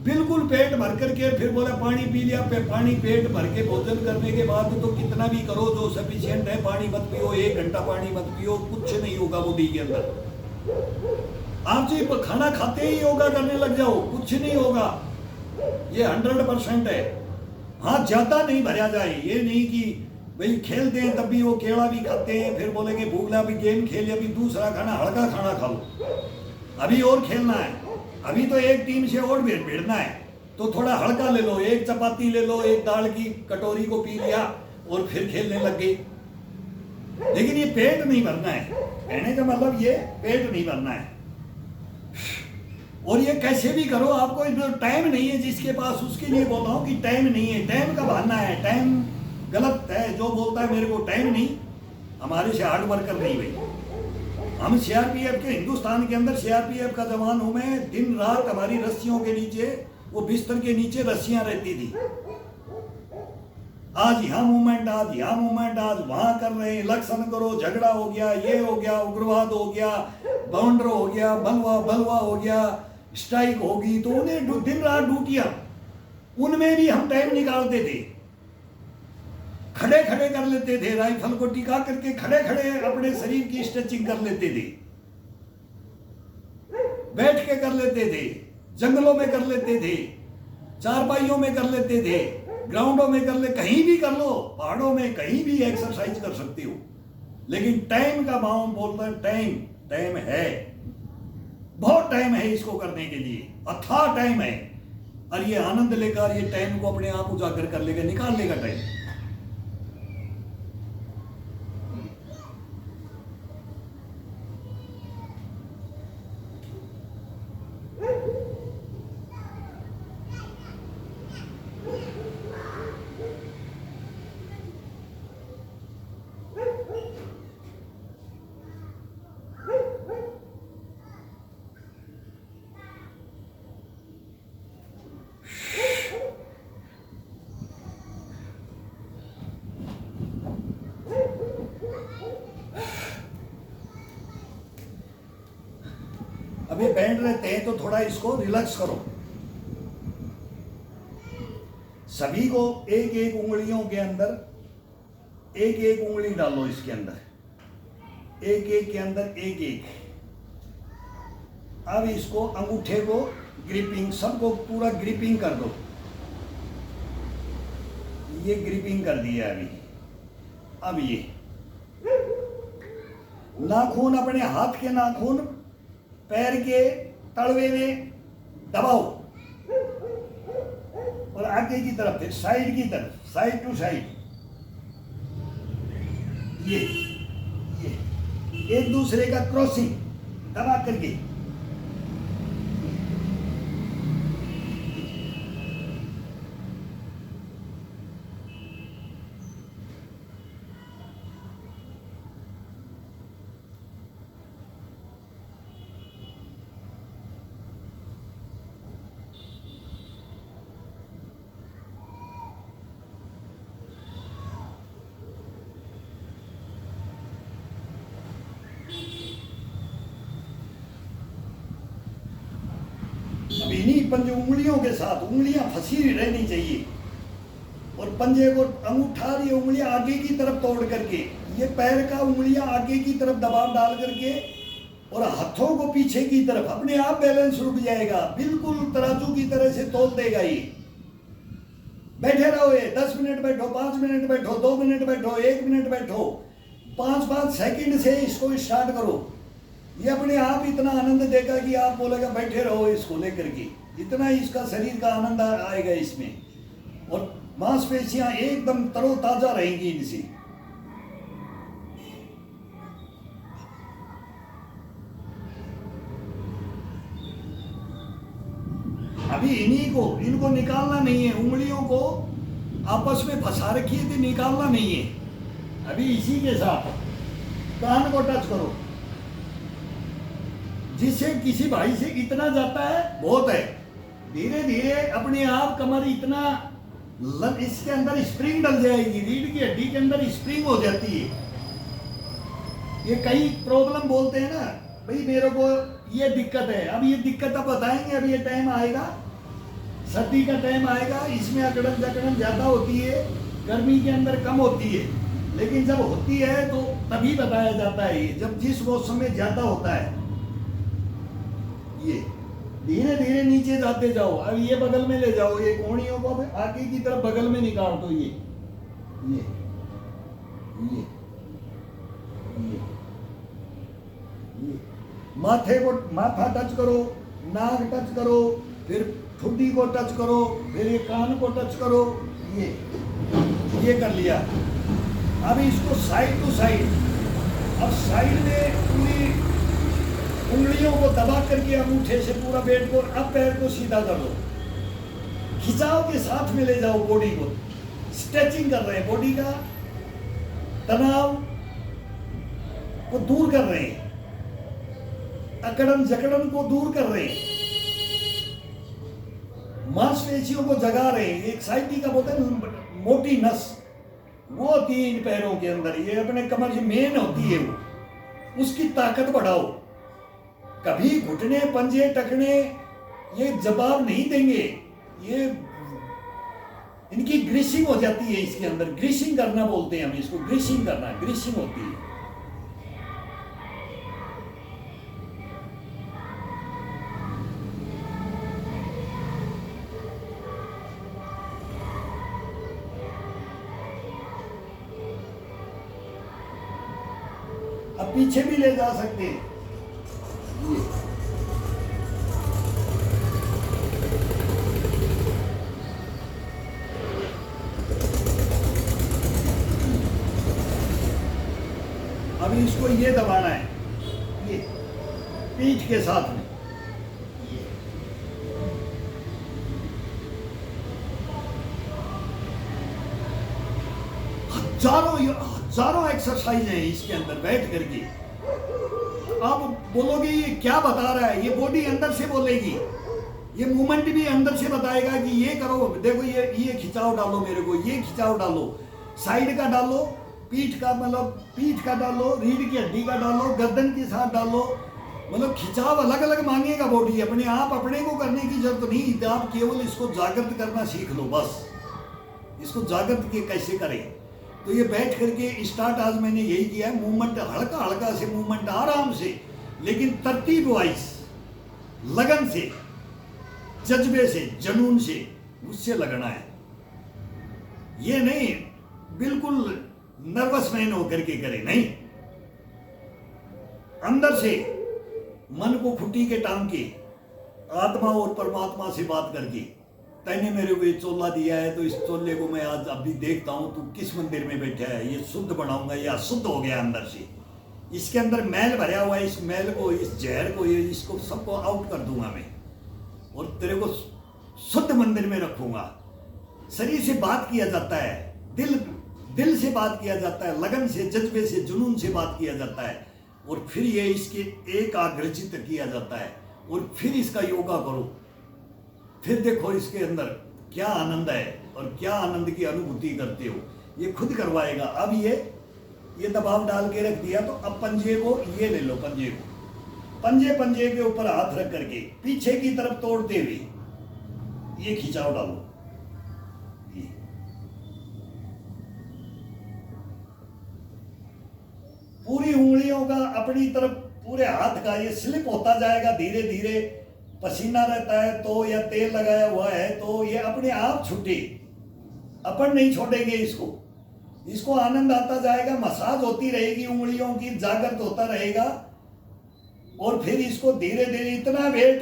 बिल्कुल पेट भर करके, फिर बोला पानी पी लिया, पानी पेट भर के भोजन करने के बाद तो कितना भी करो, जो सफिशिएंट है, पानी मत पियो, 1 घंटा पानी मत पियो, कुछ नहीं होगा बॉडी के अंदर। आप जी खाना खाते ही योगा करने लग जाओ, कुछ नहीं होगा, ये 100% है। हाँ, ज्यादा नहीं भरा जाए, ये नहीं कि भाई खेलते हैं तब भी वो केला भी खाते हैं, फिर बोलेंगे भूखला भी गेम खेले, अभी दूसरा खाना, हल्का खाना खा लो, अभी और खेलना है, अभी तो एक टीम से और भिड़ना है, तो थोड़ा हल्का ले लो, 1 चपाती ले लो, 1 दाल की कटोरी को पी लिया और फिर खेलने लग गए। लेकिन ये पेट नहीं भरना है, कहने का मतलब ये पेट नहीं भरना है। और ये कैसे भी करो, आपको टाइम नहीं है जिसके पास, उसके लिए बोलता हूँ कि टाइम नहीं है, टाइम का बहाना है, टाइम गलत है। जो बोलता है मेरे को टाइम नहीं, हमारे से हार्ड वर्कर नहीं भाई। हम सीआरपीएफ के, हिंदुस्तान के अंदर सीआरपीएफ का जवान हूं मैं। दिन रात हमारी रस्सियों के नीचे, वो बिस्तर के नीचे रस्सियां रहती थी। आज यहाँ मूवमेंट, आज यहाँ मूवमेंट, आज वहां कर रहे हैं, इलेक्शन करो, झगड़ा हो गया, ये हो गया, उग्रवाद हो गया, बाउंड्रो हो गया, बलवा हो गया, स्ट्राइक होगी, तो उन्हें दिन रात ड्यूटियां, उनमें भी हम टाइम निकालते थे। खड़े खड़े कर लेते थे, राइफल को टिका करके खड़े खड़े अपने शरीर की स्ट्रेचिंग कर लेते थे, बैठ के कर लेते थे, जंगलों में कर लेते थे, चारपाइयों में कर लेते थे, ग्राउंडों में कर ले, कहीं भी कर लो, पहाड़ों में कहीं भी एक्सरसाइज कर सकते हो। लेकिन टाइम का भाव बोलता है, टाइम है, बहुत टाइम है इसको करने के लिए, अथाह टाइम है। और ये आनंद लेकर ये टाइम को अपने आप उजागर कर लेगा, निकाल लेगा टाइम। अब ये बैंड रहते हैं तो थोड़ा इसको रिलैक्स करो। सभी को एक एक उंगलियों के अंदर एक एक उंगली डालो, इसके अंदर एक एक के अंदर एक एक। अब इसको अंगूठे को ग्रिपिंग, सबको पूरा ग्रिपिंग कर दो। ये ग्रिपिंग कर दिया अभी। अब ये नाखून, अपने हाथ के नाखून पैर के तलवे में दबाओ और आगे की तरफ, फिर साइड की तरफ, साइड टू साइड। ये एक दूसरे का क्रॉसिंग दबा करके। अब इन्हीं पंजे उंगलियों के साथ उंगलियां फंसी रहनी चाहिए और पंजे को अंगूठा, ये उंगलियां आगे की तरफ तोड़ करके, ये पैर का उंगलियां आगे की तरफ दबाव डाल करके और हाथों को पीछे की तरफ, अपने आप बैलेंस रुक जाएगा, बिल्कुल तराजू की तरह से तोल देगा ये। बैठे रहो, ये 10 मिनट बैठो, 5 मिनट बैठो, 2 मिनट बैठो, 1 मिनट बैठो, 5-5 सेकंड से इसको स्टार्ट करो। ये अपने आप इतना आनंद देगा कि आप बोलेगा बैठे रहो इसको लेकर के, इतना इसका शरीर का आनंद आएगा इसमें और मांसपेशियां एकदम तरोताजा रहेंगी इनसे। अभी इनको निकालना नहीं है, उंगलियों को आपस में फंसा रखी थी, निकालना नहीं है। अभी इसी के साथ कान को टच करो, जिससे किसी भाई से इतना जाता है बहुत है। धीरे धीरे अपने आप कमर इतना इसके अंदर स्प्रिंग डल जाएगी, रीढ़ की हड्डी के अंदर स्प्रिंग हो जाती है। ये कई प्रॉब्लम बोलते हैं ना भाई मेरे को ये दिक्कत है, अब ये दिक्कत अब बताएंगे, अब ये टाइम आएगा, सर्दी का टाइम आएगा, इसमें अकड़न जकड़न ज्यादा होती है, गर्मी के अंदर कम होती है, लेकिन जब होती है तो तभी बताया जाता है, जब जिस मौसम में ज्यादा होता है। ये धीरे धीरे नीचे जाते जाओ, अब ये बगल में ले जाओ, ये कोहनियों को आगे की तरफ बगल में निकाल दो। ये ये ये ये ये माथे को, माथा टच करो, नाक टच करो, फिर ठुड्डी को टच करो, फिर ये कान को टच करो। ये कर लिया। अब इसको साइड टू साइड, अब साइड में पूरी उंगलियों को दबा करके अंगूठे से पूरा पेट को, अब पैर को सीधा कर लो, खिंचाव के साथ में ले जाओ बॉडी को, स्ट्रेचिंग कर रहे हैं, बॉडी का तनाव को दूर कर रहे हैं, अकड़न जकड़न को दूर कर रहे हैं, मांसपेशियों को जगा रहे हैं। एक साइड का बोलते हैं मोटी नस, वो होती है इन पैरों के अंदर, ये अपने कमर जो मेन होती है वो, उसकी ताकत बढ़ाओ। कभी घुटने पंजे टकने ये जवाब नहीं देंगे, ये इनकी ग्रीसिंग हो जाती है इसके अंदर, ग्रीसिंग करना बोलते हैं हम इसको, ग्रीसिंग करना, ग्रीसिंग होती है। अब पीछे भी ले जा सकते हैं। अब इसको ये दबाना है, ये पीठ के साथ में, हजारों एक्सरसाइज है इसके अंदर बैठ करके। आप बोलोगे ये क्या बता रहा है, ये बॉडी अंदर से बोलेगी, ये मूवमेंट भी अंदर से बताएगा कि ये करो, देखो ये खिंचाव डालो, मेरे को ये खिंचाव डालो, साइड का डालो, पीठ का मतलब पीठ का डालो, रीढ़ की हड्डी का डालो, गर्दन के साथ डालो, मतलब खिंचाव अलग अलग मांगेगा बॉडी, अपने आप अपने को करने की जरूरत नहीं, आप केवल इसको जागृत करना सीख लो बस। इसको जागृत के कैसे करें, तो ये बैठ करके स्टार्ट आज मैंने यही किया है। मूवमेंट हल्का हल्का से, मूवमेंट आराम से, लेकिन तरतीब वाइज, लगन से, जज्बे से, जुनून से, उससे लगना है। ये नहीं बिल्कुल नर्वस मैन होकर के करे, नहीं, अंदर से मन को खुटी के टांग के, आत्मा और परमात्मा से बात करके, तैने मेरे को ये चोला दिया है तो इस चोले को मैं आज अभी देखता हूं तू किस मंदिर में बैठा है, ये शुद्ध बनाऊंगा, या शुद्ध हो गया अंदर से, इसके अंदर मैल भरा हुआ है, इस मैल को, इस जहर को, ये इसको सबको आउट कर दूंगा मैं, और तेरे को शुद्ध मंदिर में रखूंगा। शरीर से बात किया जाता है, दिल से बात किया जाता है, लगन से, जज्बे से, जुनून से बात किया जाता है, और फिर ये इसके एकाग्रचित किया जाता है, और फिर इसका योगा करो। फिर देखो इसके अंदर क्या आनंद है और क्या आनंद की अनुभूति करते हो, ये खुद करवाएगा। अब ये दबाव डाल के रख दिया, तो अब पंजे को ये ले लो, पंजे को, पंजे के ऊपर हाथ रख करके पीछे की तरफ तोड़ते हुए ये खिंचाव डालो। पूरी उंगलियों का अपनी तरफ, पूरे हाथ का ये स्लिप होता जाएगा धीरे धीरे। पसीना रहता है तो, या तेल लगाया हुआ है तो, ये अपने आप छूटे, अपन नहीं छोड़ेंगे इसको आनंद आता जाएगा, मसाज होती रहेगी उंगलियों की, जागृत होता रहेगा। और फिर इसको धीरे धीरे इतना वेट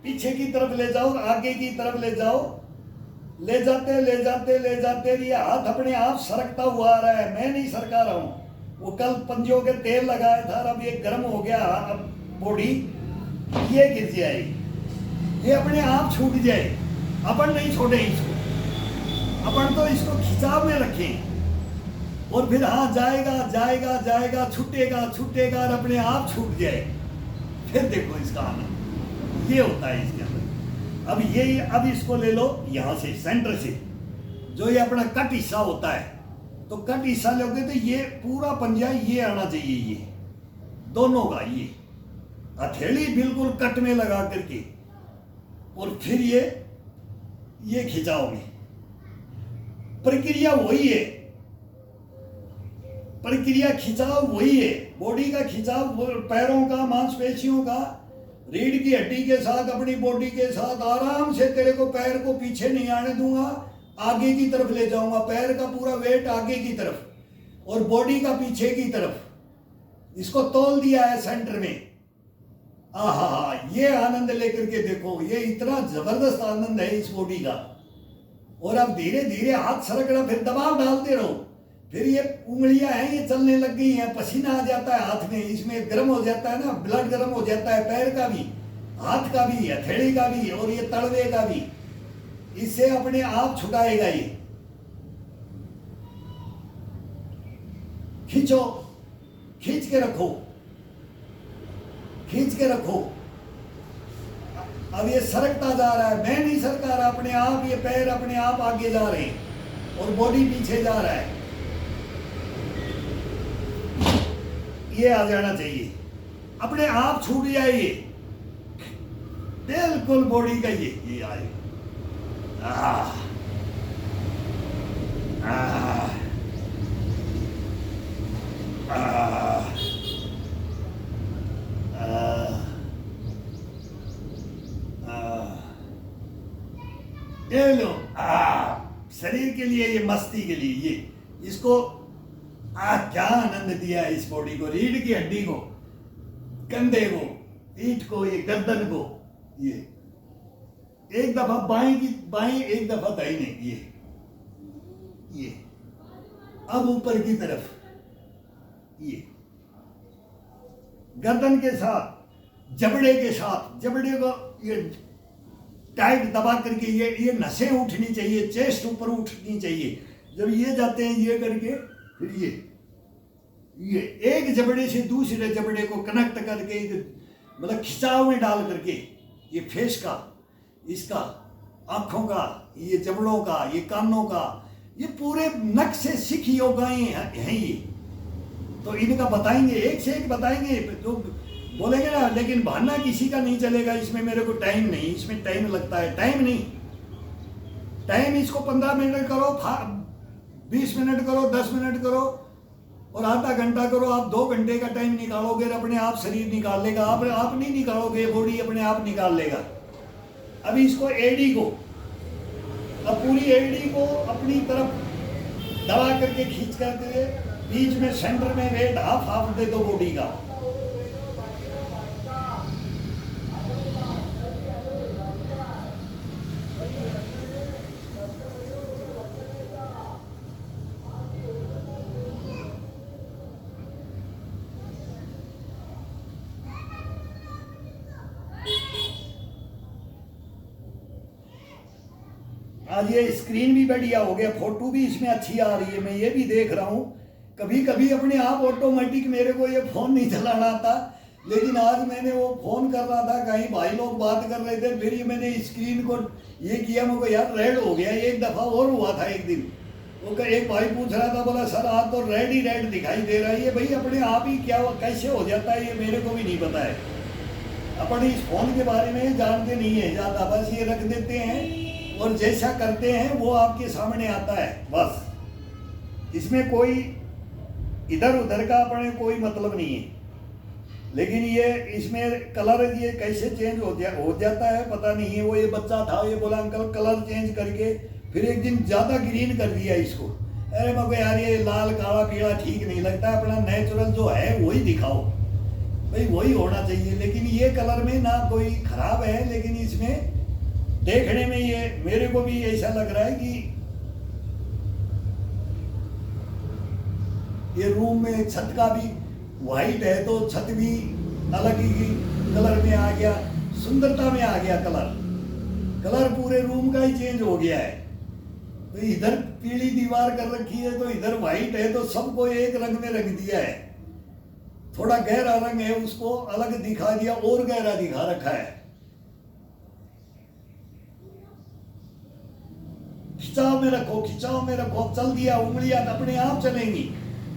पीछे की तरफ ले जाओ, आगे की तरफ ले जाओ, ले जाते ये हाथ अपने आप सरकता हुआ आ रहा है, मैं नहीं सरका रहा हूं। वो कल पंजों के तेल लगाया था, अब ये गर्म हो गया, अब बॉडी ये गिर जाए, ये अपने आप छूट जाए, अपन नहीं छोड़े इसको, अपन तो इसको खिंचाव में रखें। और फिर हाँ जाएगा, छूटेगा और अपने आप छूट जाए। फिर देखो इसका आनंद ये होता है इसके अंदर। अब इसको ले लो यहां से, सेंटर से, जो ये अपना कट हिस्सा होता है, तो कट हिस्सा लोगे तो ये पूरा पंजा ये आना चाहिए, ये दोनों का, ये हथेली बिल्कुल कट में लगा करके, और फिर ये खिंचाओगे। प्रक्रिया वही है, प्रक्रिया खिंचाव वही है, बॉडी का खिंचाव, पैरों का, मांसपेशियों का, रीढ़ की हड्डी के साथ, अपनी बॉडी के साथ आराम से। तेरे को पैर को पीछे नहीं आने दूंगा, आगे की तरफ ले जाऊंगा, पैर का पूरा वेट आगे की तरफ और बॉडी का पीछे की तरफ। इसको तोल दिया है सेंटर में। आहा, ये आनंद लेकर के देखो, ये इतना जबरदस्त आनंद है इस बॉडी का। और अब धीरे धीरे हाथ सरक रहा, फिर दबाव डालते रहो, फिर ये उंगलियां हैं ये चलने लग गई हैं, पसीना आ जाता है हाथ में, इसमें गर्म हो जाता है ना, ब्लड गर्म हो जाता है, पैर का भी, हाथ का भी, हथेली का भी, और ये तड़वे का भी। इससे अपने आप छुटाएगा ये। खींचो, खींच के रखो, खींच के रखो। अब ये सरकता जा रहा है, मैं नहीं सरका रहा, अपने आप ये पैर अपने आप आगे जा रहे हैं और बॉडी पीछे जा रहा है। ये आ जाना चाहिए, अपने आप छूट जाए ये, बिल्कुल बॉडी का ये आए। ये लो, शरीर के लिए, ये मस्ती के लिए, ये इसको क्या आनंद दिया है इस बॉडी को, रीढ़ की हड्डी को, कंधे को, पीठ को, ये गर्दन को। ये एक दफा बाएं, एक दफा दाहिने, ये अब ऊपर की तरफ, ये गर्दन के साथ, जबड़े के साथ, जबड़े को ये टाइट दबा करके, ये नसें उठनी चाहिए, चेस्ट ऊपर उठनी चाहिए। जब ये जाते हैं ये करके, फिर ये एक जबड़े से दूसरे जबड़े को कनेक्ट करके, मतलब खिंचाव में डाल करके, ये फेस का, इसका, आंखों का, ये जबड़ों का, ये कानों का, ये पूरे नक से सिख योगाएं हैं ये। तो इनका बताएंगे, एक से एक बताएंगे, जो बोलेंगे ना, लेकिन बहाना किसी का नहीं चलेगा, इसमें मेरे को टाइम नहीं, इसमें टाइम लगता है। टाइम नहीं, टाइम इसको 15 मिनट करो, 20 मिनट करो, 10 मिनट करो और आधा घंटा करो, आप 2 घंटे का टाइम निकालोगे, अपने आप शरीर निकाल लेगा। आप नहीं निकालोगे, बॉडी अपने आप निकाल लेगा। अभी इसको एडी को, अब पूरी एडी को अपनी तरफ दबा करके खींच करके बीच में सेंटर में वेट हाफ हाफ दे दो बॉडी का। आज ये स्क्रीन भी बढ़िया हो गया, फोटो भी इसमें अच्छी आ रही है, मैं ये भी देख रहा हूँ। कभी कभी अपने आप ऑटोमेटिक, मेरे को ये फोन नहीं चलाना आता, लेकिन आज मैंने वो फोन कर रहा था, कहीं भाई लोग बात कर रहे थे, फिर ये मैंने स्क्रीन को ये किया, मेरे को यार रेड हो गया। एक दफ़ा और हुआ था एक दिन, वो एक भाई पूछ रहा था, बोला सर आज तो रेड ही रेड दिखाई दे रहा है। ये भाई अपने आप ही क्या कैसे हो जाता है, ये मेरे को भी नहीं पता है। अपन इस फोन के बारे में जानते नहीं है ज़्यादा, बस ये रख देते हैं और जैसा करते हैं वो आपके सामने आता है बस। इसमें कोई इधर उधर का अपने कोई मतलब नहीं है। लेकिन ये इसमें कलर ये कैसे चेंज हो जाता है पता नहीं है। वो ये बच्चा था, ये बोला अंकल कलर चेंज करके, फिर एक दिन ज़्यादा ग्रीन कर दिया इसको। अरे मैं यार ये लाल काला पीला ठीक नहीं लगता, अपना नेचुरल जो है वही दिखाओ भाई, वही होना चाहिए। लेकिन ये कलर में ना कोई खराब है, लेकिन इसमें देखने में ये मेरे को भी ऐसा लग रहा है कि ये रूम में छत का भी वाइट है तो छत भी अलग ही कलर में आ गया, सुंदरता में आ गया कलर। कलर पूरे रूम का ही चेंज हो गया है। तो इधर पीली दीवार कर रखी है तो इधर वाइट है, तो सबको एक रंग में रख दिया है। थोड़ा गहरा रंग है उसको अलग दिखा दिया और गहरा दिखा रखा है। खिंचाव में रखो, खिंचाव में रखो, चल दिया, उंगलियां अपने आप चलेंगी,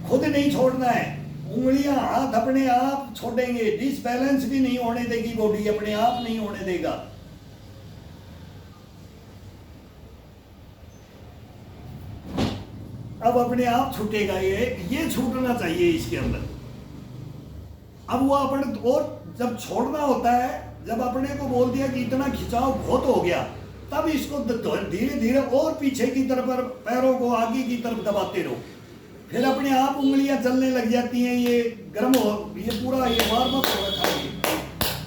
खुद नहीं छोड़ना है। उंगलियां हाथ अपने आप छोड़ेंगे, डिसबैलेंस भी नहीं होने देगी बॉडी, अपने आप नहीं होने देगा। अब अपने आप छूटेगा, ये छूटना चाहिए इसके अंदर। अब वो अपन और जब छोड़ना होता है, जब अपने को बोल दिया कि इतना खिंचाव बहुत हो गया, तब इसको धीरे धीरे और पीछे की तरफ पैरों को आगे की तरफ दबाते रहो, फिर अपने आप उंगलियां चलने लग जाती हैं। ये गर्म हो, ये पूरा ये वार्म अप हो रखा है,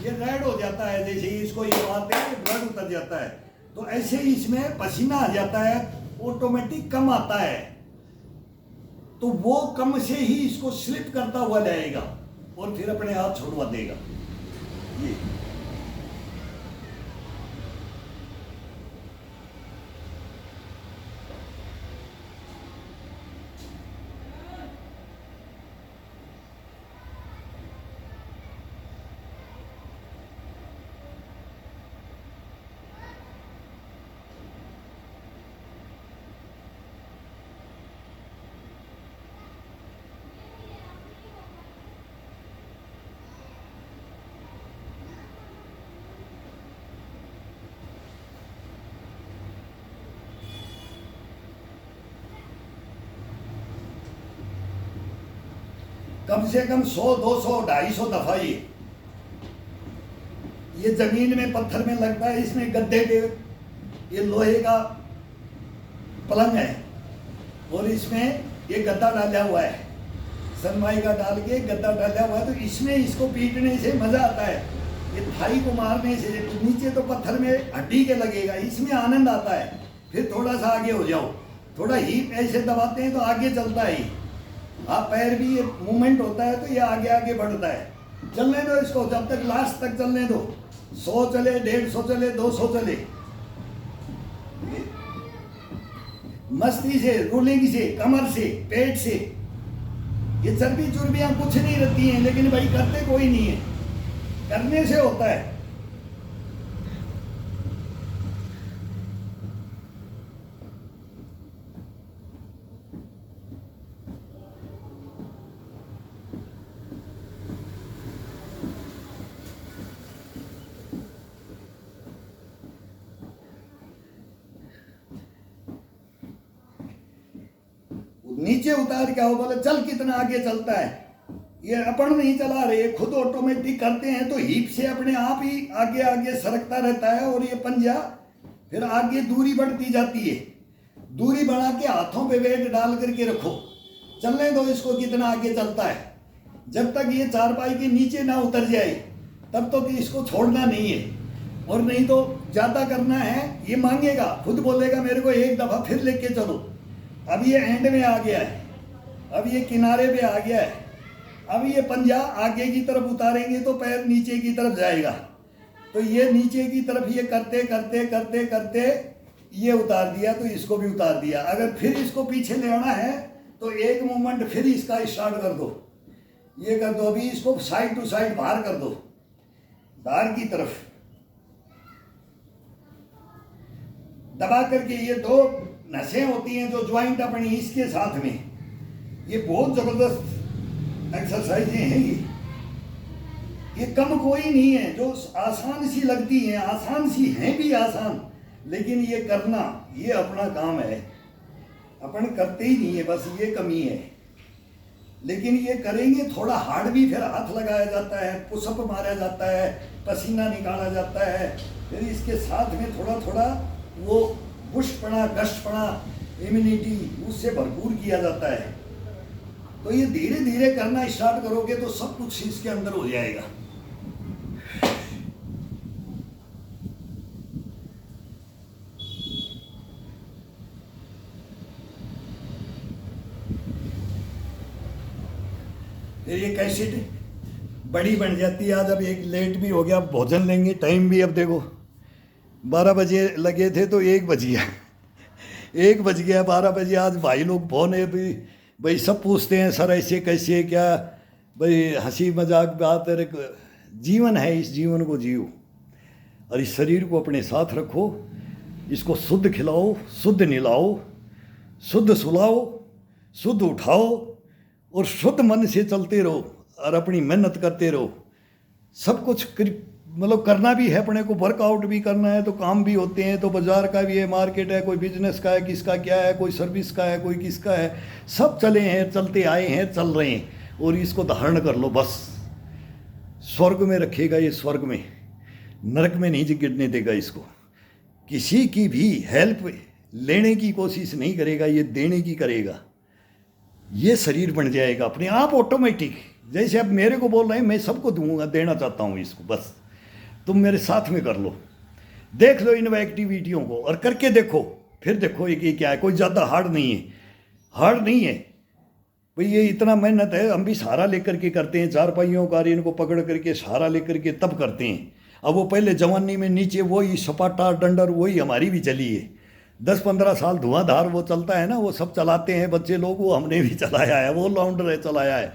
ये रेड हो जाता है। जैसे ही इसको ये मारते हैं ब्लड उतर जाता है, तो ऐसे ही इसमें पसीना आ जाता है, ऑटोमेटिक कम आता है। तो वो कम से ही इसको स्लिप करता हुआ जाएगा और फिर अपने आप छोड़वा देगा। ये कम से कम 100, 200, 250 दफा ये जमीन में पत्थर में लगता है। इसमें गद्दे के ये लोहे का पलंग है और इसमें ये गद्दा डाला हुआ है, सनमाई का डाल के गद्दा डाला हुआ है। तो इसमें इसको पीटने से मजा आता है, ये थाई को मारने से। नीचे तो पत्थर में हड्डी के लगेगा, इसमें आनंद आता है। फिर थोड़ा सा आगे हो जाओ, थोड़ा ही ऐसे दबाते हैं तो आगे चलता है। हाँ, पैर भी ये मूवमेंट होता है तो ये आगे आगे बढ़ता है। चलने दो इसको, जब तक लास्ट तक चलने दो। 100 चले, 150 चले, 200 चले, मस्ती से, रूलिंग से, कमर से, पेट से। ये चर्बी चुर्बियां कुछ नहीं रहती हैं, लेकिन भाई करते कोई नहीं है, करने से होता है। नीचे उतार के आओ, बोले चल कितना आगे चलता है। ये अपन नहीं चला रहे, खुद ऑटोमेटिक करते हैं तो हिप से अपने आप ही आगे आगे सरकता रहता है। और ये पंजा फिर आगे दूरी बढ़ती जाती है। दूरी बढ़ा के हाथों पे वेट डाल करके रखो, चलने दो इसको कितना आगे चलता है। जब तक ये चारपाई के नीचे ना उतर जाए तब तक इसको छोड़ना नहीं है। और नहीं तो ज़्यादा करना है, ये मांगेगा, खुद बोलेगा मेरे को एक दफ़ा फिर लेके चलो। अब ये एंड में आ गया है, अब ये किनारे पे आ गया है। अब ये पंजा आगे की तरफ उतारेंगे तो पैर नीचे की तरफ जाएगा। तो ये नीचे की तरफ ये करते करते करते करते ये उतार दिया, तो इसको भी उतार दिया। अगर फिर इसको पीछे ले आना है तो एक मूवमेंट फिर इसका स्टार्ट कर दो, ये कर दो। अभी इसको साइड टू साइड बाहर कर दो, बाहर की तरफ दबा करके। ये दो नसें होती हैं जो ज्वाइंट अपनी, इसके साथ में ये बहुत जबरदस्त एक्सरसाइजें हैं। ये कम कोई नहीं है, जो आसान सी लगती हैं, आसान सी हैं भी आसान, लेकिन ये करना ये अपना काम है। अपन करते ही नहीं है, बस ये कमी है। लेकिन ये करेंगे थोड़ा हार्ड भी, फिर हाथ लगाया जाता है, पुशअप मारा जाता है, पसीना निकाला जाता है। फिर इसके साथ में थोड़ा थोड़ा वो पुष्टपना, गश्तपना, इम्यूनिटी उससे भरपूर किया जाता है। तो ये धीरे धीरे करना स्टार्ट करोगे तो सब कुछ इसके अंदर हो जाएगा। फिर ये कैसेट बड़ी बन जाती है। आज अब एक लेट भी हो गया, भोजन लेंगे, टाइम भी अब देखो 12 बजे लगे थे तो 1 बज गया, 1 बज गया, 12 बजे। आज भाई लोग फोन है भी, भाई सब पूछते हैं सर ऐसे कैसे क्या, भाई हंसी मजाक बात है। जीवन है, इस जीवन को जियो और इस शरीर को अपने साथ रखो। इसको शुद्ध खिलाओ, शुद्ध निलाओ, शुद्ध सुलाओ, शुद्ध उठाओ और शुद्ध मन से चलते रहो और अपनी मेहनत करते रहो। सब कुछ मतलब करना भी है अपने को, वर्कआउट भी करना है, तो काम भी होते हैं, तो बाज़ार का भी है, मार्केट है, कोई बिजनेस का है, किसका क्या है, कोई सर्विस का है, कोई किसका है। सब चले हैं, चलते आए हैं, चल रहे हैं। और इसको धारण कर लो बस। स्वर्ग में रखेगा ये, स्वर्ग में, नरक में नहीं गिरने देगा इसको। किसी की भी हेल्प लेने की कोशिश नहीं करेगा, ये देने की करेगा। ये शरीर बन जाएगा अपने आप ऑटोमेटिक। जैसे अब मेरे को बोल रहे हैं, मैं सबको दूंगा, देना चाहता हूँ इसको, बस तुम मेरे साथ में कर लो। देख लो इन एक्टिविटियों को और करके देखो, फिर देखो ये क्या है। कोई ज़्यादा हार्ड नहीं है, हार्ड नहीं है भाई। ये इतना मेहनत है, हम भी सहारा लेकर के करते हैं, चारपाइयों का इनको पकड़ करके सहारा लेकर के तब करते हैं। अब वो पहले जवानी में नीचे वही सपाटा डंडर वही हमारी भी चली है। 10-15 साल धुआंधार वो चलता है ना, वो सब चलाते हैं बच्चे लोग, वो हमने भी चलाया है, वो लाउंडर है चलाया है,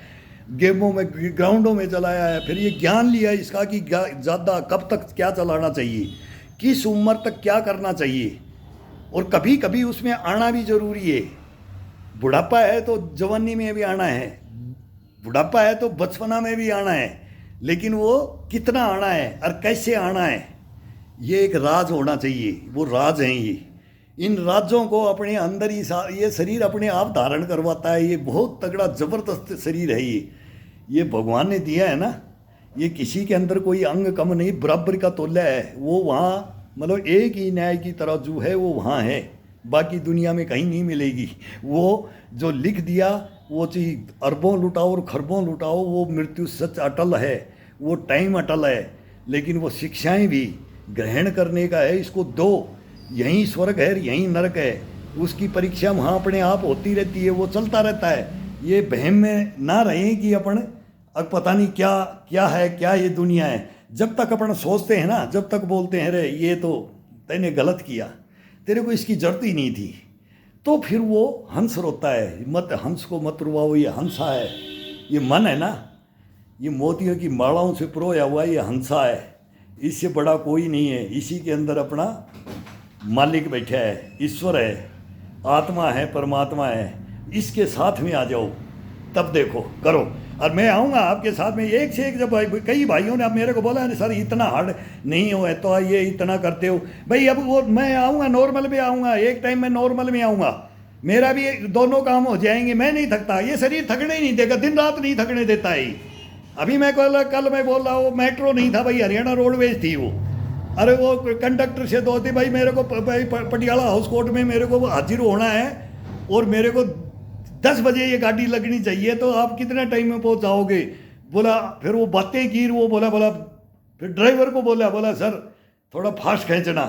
गेमों में ग्राउंडों में चलाया है। फिर ये ज्ञान लिया इसका कि ज़्यादा कब तक क्या चलाना चाहिए, किस उम्र तक क्या करना चाहिए, और कभी कभी उसमें आना भी ज़रूरी है। बुढ़ापा है तो जवानी में भी आना है, बुढ़ापा है तो बचपना में भी आना है, लेकिन वो कितना आना है और कैसे आना है, ये एक राज होना चाहिए। वो राज हैं ये। इन राज्यों को अपने अंदर ही ये शरीर अपने आप धारण करवाता है। ये बहुत तगड़ा ज़बरदस्त शरीर है ये भगवान ने दिया है ना। ये किसी के अंदर कोई अंग कम नहीं, बराबर का तोला है। वो वहाँ मतलब एक ही न्याय की तरह जो है वो वहाँ है, बाकी दुनिया में कहीं नहीं मिलेगी। वो जो लिख दिया वो चीज़ अरबों लुटाओ और खरबों लुटाओ, वो मृत्यु सच अटल है, वो टाइम अटल है, लेकिन वो शिक्षाएं भी ग्रहण करने का है। इसको दो, यहीं स्वर्ग है यहीं नरक है, उसकी परीक्षा वहाँ अपने आप होती रहती है, वो चलता रहता है। ये बहम में ना रहें कि अपन अब पता नहीं क्या क्या है, क्या ये दुनिया है। जब तक अपन सोचते हैं ना, जब तक बोलते हैं रे ये तो तैने गलत किया, तेरे को इसकी जरूरत ही नहीं थी, तो फिर वो हंस रोता है। मत हंस को मत रुवाओ, ये हंसा है, ये मन है ना, ये मोतियों की मालाओं से पिरोया हुआ ये हंसा है। इससे बड़ा कोई नहीं है। इसी के अंदर अपना मालिक बैठा है, ईश्वर है, आत्मा है, परमात्मा है। इसके साथ में आ जाओ, तब देखो करो। और मैं आऊँगा आपके साथ में एक से एक। जब कई भाइयों ने अब मेरे को बोला है सर इतना हार्ड नहीं हो है तो ये इतना करते हो भाई। अब वो मैं आऊँगा नॉर्मल में आऊँगा, एक टाइम में नॉर्मल में आऊँगा, मेरा भी दोनों काम हो जाएंगे, मैं नहीं थकता, ये शरीर थकने ही नहीं देगा, दिन रात नहीं थकने देता है। अभी मैं कल मैं बोल रहा हूँ, मेट्रो नहीं था भाई, हरियाणा रोडवेज थी वो। अरे वो कंडक्टर से दो थी भाई, मेरे को पटियाला हाउस कोर्ट में मेरे को हाजिर होना है और मेरे को 10 बजे ये गाड़ी लगनी चाहिए, तो आप कितने टाइम में पहुँच जाओगे? बोला, फिर वो बातें की, वो बोला फिर ड्राइवर को बोला सर थोड़ा फास्ट खींचना।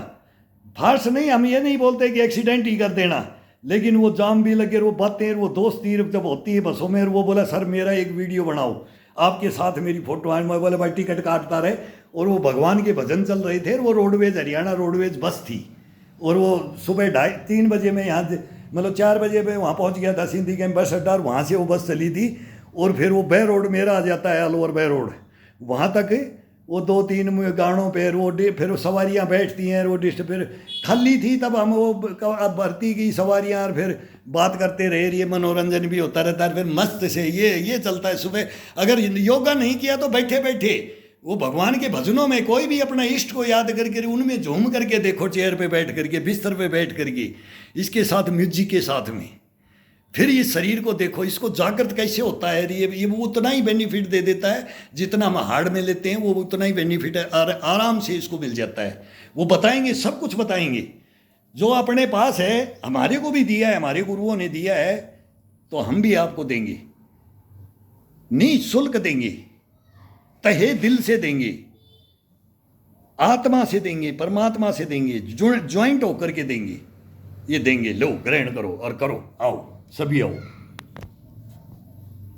फास्ट नहीं, हम ये नहीं बोलते कि एक्सीडेंट ही कर देना, लेकिन वो जाम भी लगे, वो बातें, वो दोस्ती जब होती है बसों में, वो बोला सर मेरा एक वीडियो बनाओ, आपके साथ मेरी फोटो आए। मैं बोला भाई टिकट काटता रहे। और वो भगवान के भजन चल रहे थे, वो रोडवेज हरियाणा रोडवेज बस थी, और वो सुबह 2:30-3 बजे में यहाँ मतलब 4 बजे में वहाँ पहुँच गया था सिंधी कैंप बस अड्डा, और वहाँ से वो बस चली थी। और फिर वो बे रोड मेरा आ जाता है, अलवर बे रोड, वहाँ तक वो 2-3 गाड़ों पे फिर सवारियाँ बैठती हैं, वो फिर खाली थी तब हम वो अब भरती की सवारियाँ, और फिर बात करते रहे, ये मनोरंजन भी होता रहता है। फिर मस्त से ये चलता है सुबह। अगर योगा नहीं किया तो बैठे बैठे वो भगवान के भजनों में कोई भी अपना इष्ट को याद करके उनमें झूम करके देखो, चेयर पे बैठ करके, बिस्तर पे बैठ करके, इसके साथ म्यूजिक के साथ में, फिर इस शरीर को देखो, इसको जागृत कैसे होता है। ये वो उतना ही बेनिफिट दे देता है जितना हम हार्ड में लेते हैं, वो उतना ही बेनिफिट है, आराम से इसको मिल जाता है। वो बताएंगे, सब कुछ बताएंगे जो अपने पास है, हमारे को भी दिया है, हमारे गुरुओं ने दिया है, तो हम भी आपको देंगे, निःशुल्क देंगे, तहे दिल से देंगे, आत्मा से देंगे, परमात्मा से देंगे, ज्वाइंट होकर के देंगे। ये देंगे, लो ग्रहण करो और करो, आओ सभी आओ।